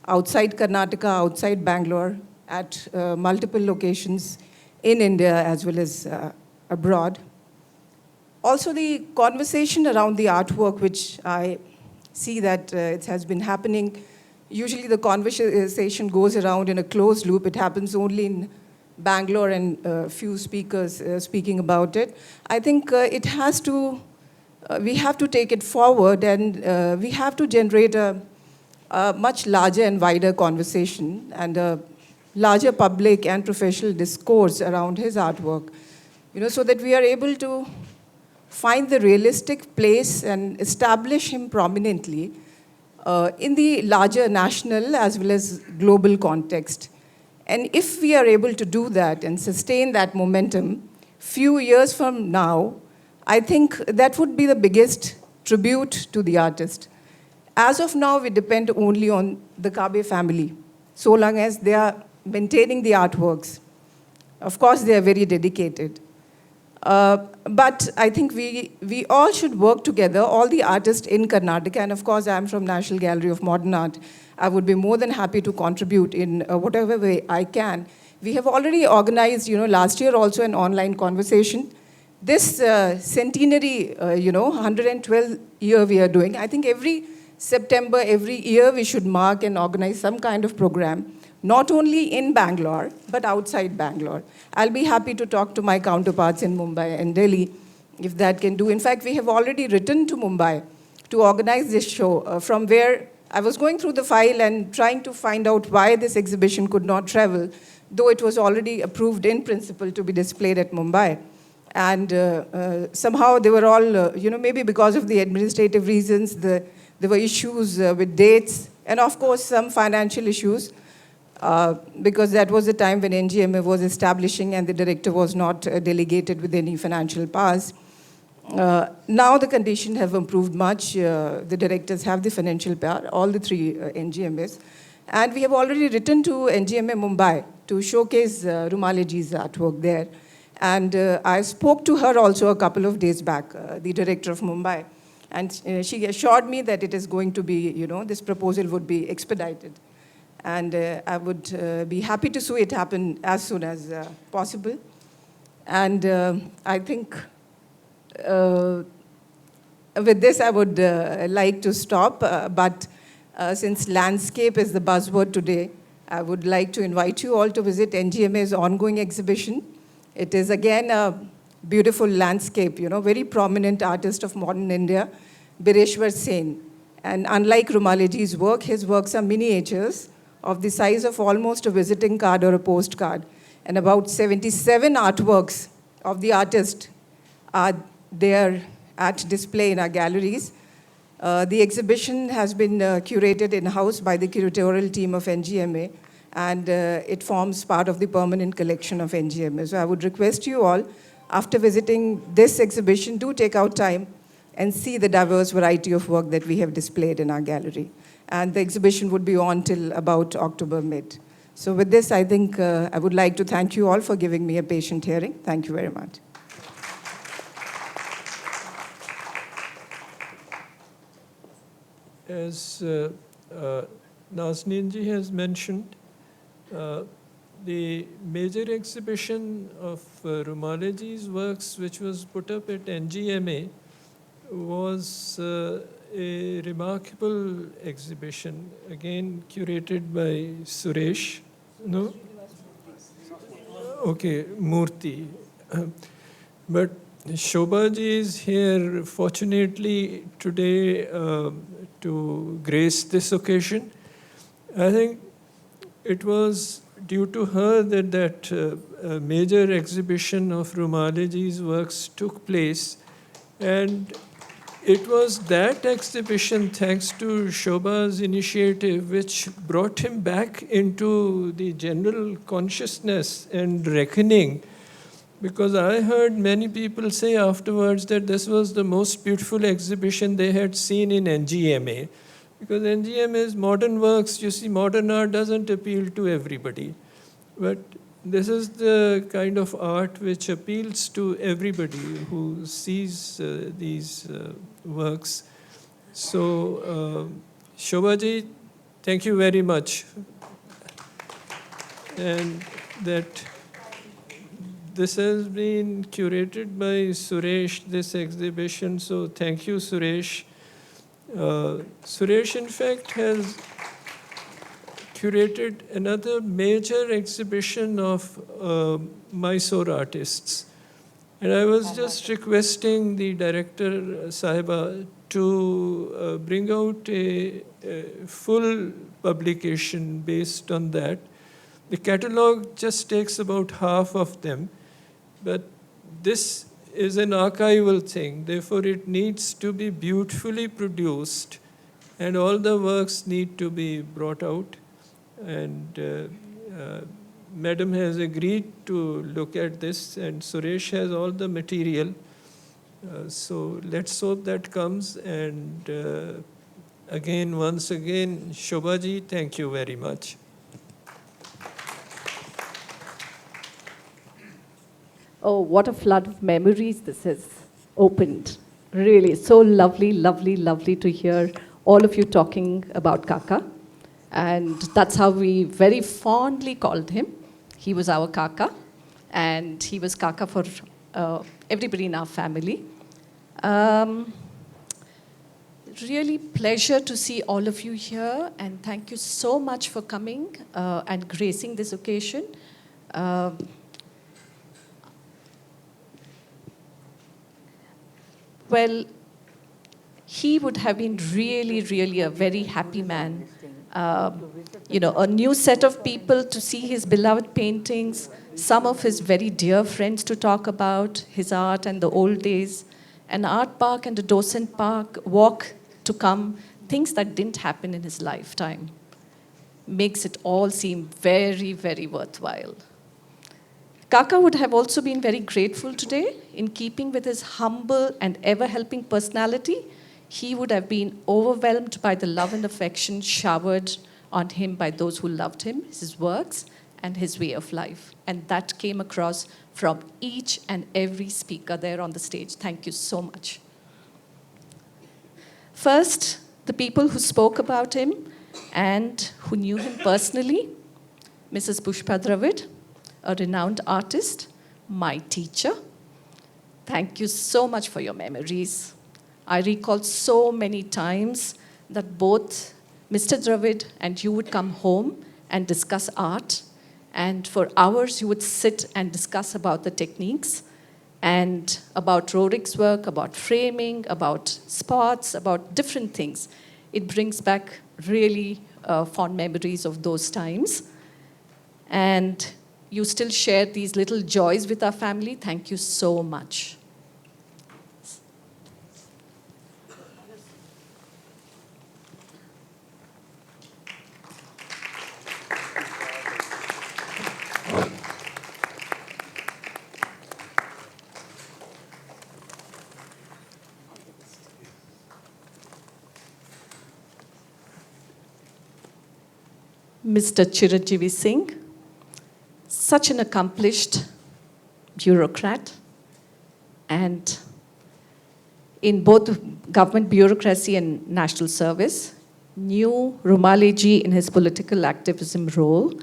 outside Karnataka, outside Bangalore, at multiple locations in India as well as abroad. Also, the conversation around the artwork, which I see that it has been happening. Usually the conversation goes around in a closed loop. It happens only in Bangalore and a few speakers speaking about it. I think it has to, we have to take it forward, and we have to generate a much larger and wider conversation and a larger public and professional discourse around his artwork, you know, so that we are able to find the realistic place and establish him prominently in the larger national as well as global context. And if we are able to do that and sustain that momentum, few years from now, I think that would be the biggest tribute to the artist. As of now, we depend only on the Kabe family, so long as they are maintaining the artworks. Of course, they are very dedicated. But I think we all should work together, all the artists in Karnataka, and of course I'm from National Gallery of Modern Art. I would be more than happy to contribute in whatever way I can. We have already organized, you know, last year also an online conversation. This centenary, you know, 112th year we are doing. I think every September, every year we should mark and organize some kind of program, not only in Bangalore, but outside Bangalore. I'll be happy to talk to my counterparts in Mumbai and Delhi, if that can do. In fact, we have already written to Mumbai to organize this show, from where I was going through the file and trying to find out why this exhibition could not travel, though it was already approved in principle to be displayed at Mumbai. And somehow they were all, maybe because of the administrative reasons, there were issues with dates, and of course some financial issues, because that was the time when NGMA was establishing and the director was not delegated with any financial powers. Now the conditions have improved much. The directors have the financial power, all the three NGMAs. And we have already written to NGMA Mumbai to showcase Rumale ji's artwork there. And I spoke to her also a couple of days back, the director of Mumbai. And she assured me that it is going to be, this proposal would be expedited. And I would be happy to see it happen as soon as possible. And I think with this, I would like to stop. But since landscape is the buzzword today, I would like to invite you all to visit NGMA's ongoing exhibition. It is again a beautiful landscape, very prominent artist of modern India, Bireshwar Sen. And unlike Rumale ji's work, his works are miniatures of the size of almost a visiting card or a postcard. And about 77 artworks of the artist are there at display in our galleries. The exhibition has been curated in-house by the curatorial team of NGMA, and it forms part of the permanent collection of NGMA. So I would request you all, after visiting this exhibition, do take out time and see the diverse variety of work that we have displayed in our gallery. And the exhibition would be on till about October mid. So with this, I think I would like to thank you all for giving me a patient hearing. Thank you very much. As Nazneen ji has mentioned, the major exhibition of Rumale ji's works, which was put up at NGMA, was a remarkable exhibition, again curated by Suresh. No? Okay, Murthy. But Shobha ji is here, fortunately, today to grace this occasion. I think it was due to her that major exhibition of Rumale ji's works took place, and it was that exhibition, thanks to Shobha's initiative, which brought him back into the general consciousness and reckoning. Because I heard many people say afterwards that this was the most beautiful exhibition they had seen in NGMA. Because NGMA's modern works, you see, modern art doesn't appeal to everybody. But this is the kind of art which appeals to everybody who sees these works. So, Shobha ji, thank you very much. And that this has been curated by Suresh, this exhibition, so thank you, Suresh. Suresh, in fact, has curated another major exhibition of Mysore artists. And I was just requesting the director, Sahiba, to bring out a full publication based on that. The catalog just takes about half of them, but this is an archival thing. Therefore, it needs to be beautifully produced, and all the works need to be brought out. And Madam has agreed to look at this, and Suresh has all the material. So let's hope that comes. And once again, Shobha ji, thank you very much. Oh, what a flood of memories this has opened. Really, so lovely, lovely, lovely to hear all of you talking about Kaka. And that's how we very fondly called him. He was our Kaka, and he was Kaka for everybody in our family. Really pleasure to see all of you here, and thank you so much for coming and gracing this occasion. Well, he would have been really, really a very happy man. A new set of people to see his beloved paintings, some of his very dear friends to talk about his art and the old days, an art park and a docent park, walk to come, things that didn't happen in his lifetime. Makes it all seem very, very worthwhile. Kaka would have also been very grateful today. In keeping with his humble and ever-helping personality, he would have been overwhelmed by the love and affection showered on him by those who loved him, his works, and his way of life. And that came across from each and every speaker there on the stage. Thank you so much. First, the people who spoke about him and who knew him personally, Mrs. Pushpa Dravid, a renowned artist, my teacher. Thank you so much for your memories. I recall so many times that both Mr. Dravid and you would come home and discuss art, and for hours you would sit and discuss about the techniques and about Rorik's work, about framing, about spots, about different things. It brings back really fond memories of those times. And you still share these little joys with our family. Thank you so much. Mr. Chiranjiv Singh, such an accomplished bureaucrat, and in both government bureaucracy and national service, knew Rumale ji in his political activism role,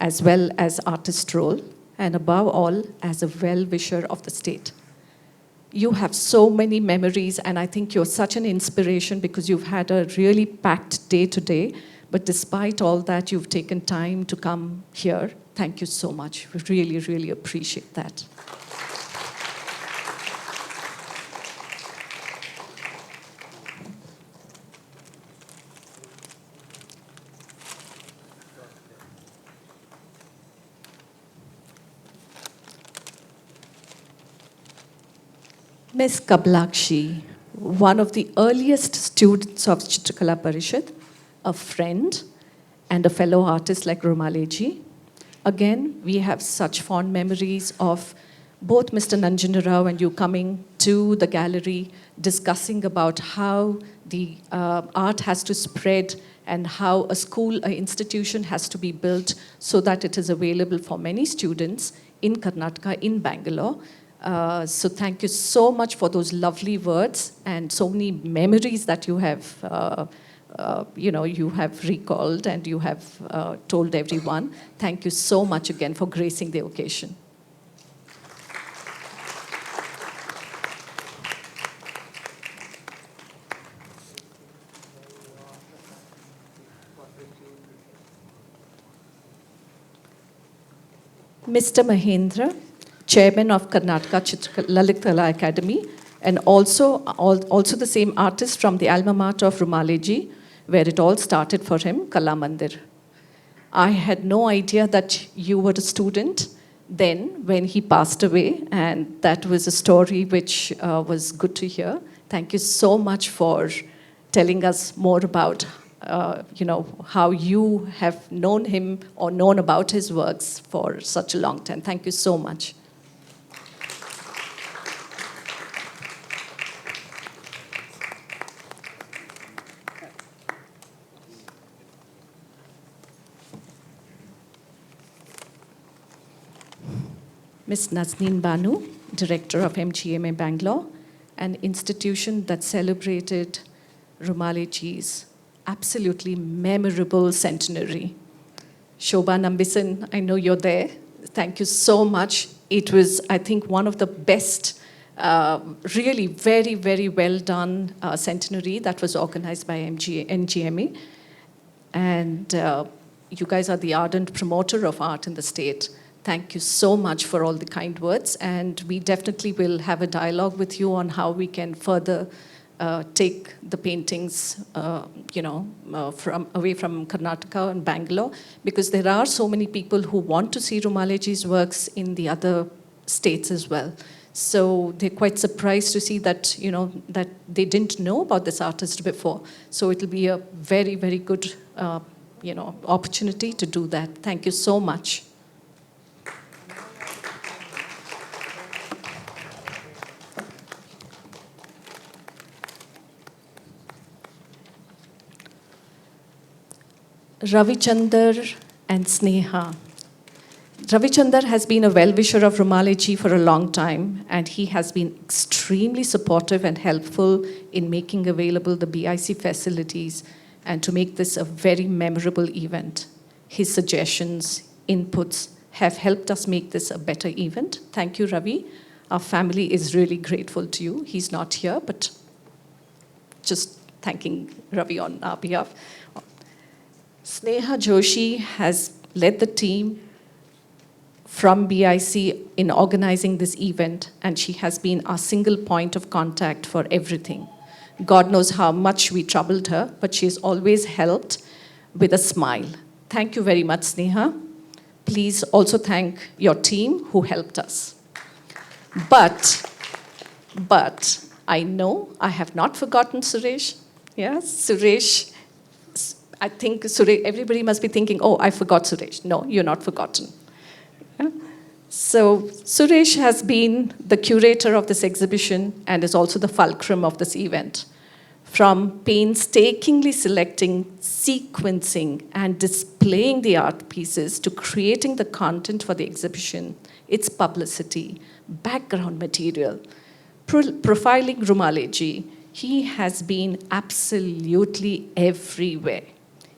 as well as artist role, and above all, as a well-wisher of the state. You have so many memories, and I think you're such an inspiration because you've had a really packed day today. But despite all that, you've taken time to come here. Thank you so much. We really, really appreciate that. Miss Kamalakshi, one of the earliest students of Chitrakala Parishad, a friend and a fellow artist like Rumale ji. Again, we have such fond memories of both Mr. Nanjana Rao and you coming to the gallery, discussing about how the art has to spread and how a school, an institution has to be built so that it is available for many students in Karnataka, in Bangalore. So thank you so much for those lovely words and so many memories that you have you have recalled and you have told everyone. Thank you so much again for gracing the occasion. Mr. Mahendra, Chairman of Karnataka Lalit Kala Academy, and also the same artist from the alma mater of Rumale ji, where it all started for him, Kala Mandir. I had no idea that you were a student then when he passed away, and that was a story which was good to hear. Thank you so much for telling us more about how you have known him or known about his works for such a long time. Thank you so much. Ms. Nazneen Banu, Director of MGMA Bangalore, an institution that celebrated Rumale ji's absolutely memorable centenary. Shobha Nambisan, I know you're there. Thank you so much. It was, I think, one of the best, really very, very well done centenary that was organized by NGMA. And you guys are the ardent promoter of art in the state. Thank you so much for all the kind words, and we definitely will have a dialogue with you on how we can further take the paintings, from away from Karnataka and Bangalore, because there are so many people who want to see Rumaleji's works in the other states as well. So they're quite surprised to see that, that they didn't know about this artist before. So it'll be a very, very good, opportunity to do that. Thank you so much. Ravichandar and Sneha. Ravichandar has been a well-wisher of Rumaleji for a long time, and he has been extremely supportive and helpful in making available the BIC facilities and to make this a very memorable event. His suggestions, inputs have helped us make this a better event. Thank you, Ravi. Our family is really grateful to you. He's not here, but just thanking Ravi on our behalf. Sneha Joshi has led the team from BIC in organizing this event, and she has been our single point of contact for everything. God knows how much we troubled her, but she has always helped with a smile. Thank you very much, Sneha. Please also thank your team who helped us. But I know I have not forgotten Suresh. Yes, Suresh. I think Suresh, everybody must be thinking, oh, I forgot Suresh. No, you're not forgotten. Yeah? So Suresh has been the curator of this exhibition and is also the fulcrum of this event. From painstakingly selecting, sequencing, and displaying the art pieces to creating the content for the exhibition, its publicity, background material, profiling Rumaleji, he has been absolutely everywhere.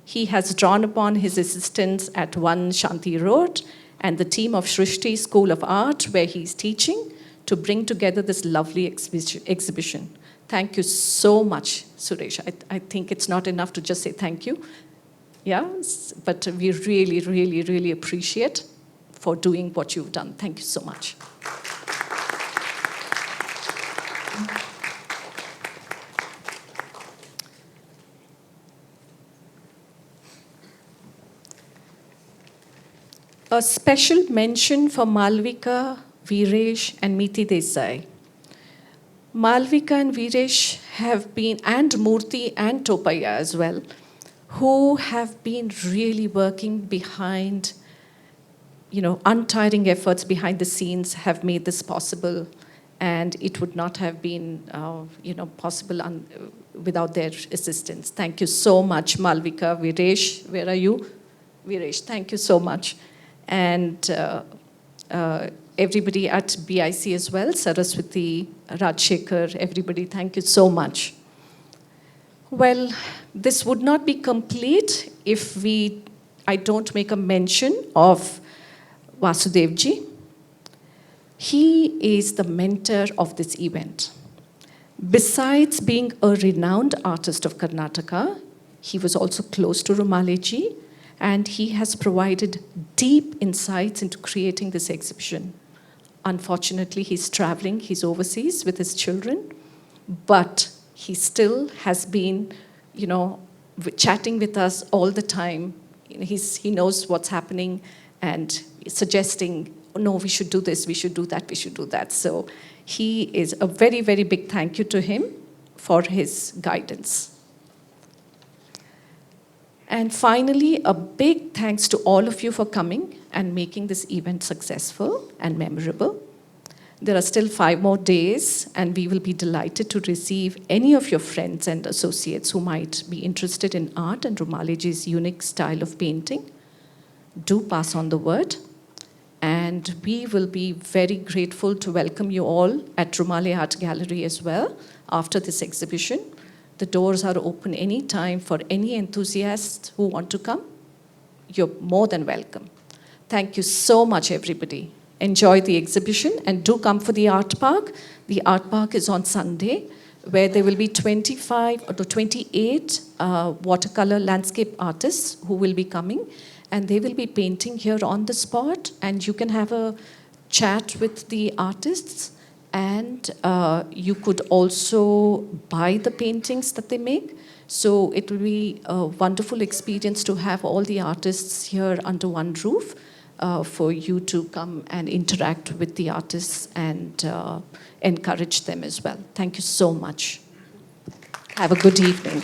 He has drawn upon his assistants at One Shanti Road and the team of Shrishti School of Art, where he's teaching, to bring together this lovely exhibition. Thank you so much, Suresh. I think it's not enough to just say thank you. Yeah, but we really, really, really appreciate for doing what you've done. Thank you so much. A special mention for Malvika, Viresh, and Meeti Desai. Malvika and Viresh have been, and Murthy and Topaya as well, who have been really working behind, untiring efforts behind the scenes have made this possible, and it would not have been, possible without their assistance. Thank you so much, Malvika, Viresh. Where are you? Viresh, thank you so much. And everybody at BIC as well, Saraswati, Rajshekhar, everybody, thank you so much. Well, this would not be complete if I don't make a mention of Vasudevji. He is the mentor of this event. Besides being a renowned artist of Karnataka, he was also close to Rumaleji, and he has provided deep insights into creating this exhibition. Unfortunately, he's traveling, he's overseas with his children, but he still has been, chatting with us all the time. He knows what's happening and suggesting, oh, no, we should do this, we should do that, we should do that. So he is a very, very big thank you to him for his guidance. And finally, a big thanks to all of you for coming and making this event successful and memorable. There are still 5 more days, and we will be delighted to receive any of your friends and associates who might be interested in art and Rumaleji's unique style of painting. Do pass on the word, and we will be very grateful to welcome you all at Rumale Art Gallery as well after this exhibition. The doors are open anytime for any enthusiasts who want to come. You're more than welcome. Thank you so much, everybody. Enjoy the exhibition and do come for the art park. The art park is on Sunday, where there will be 25 or 28 watercolor landscape artists who will be coming, and they will be painting here on the spot, and you can have a chat with the artists and you could also buy the paintings that they make. So it will be a wonderful experience to have all the artists here under one roof, for you to come and interact with the artists and encourage them as well. Thank you so much. Have a good evening.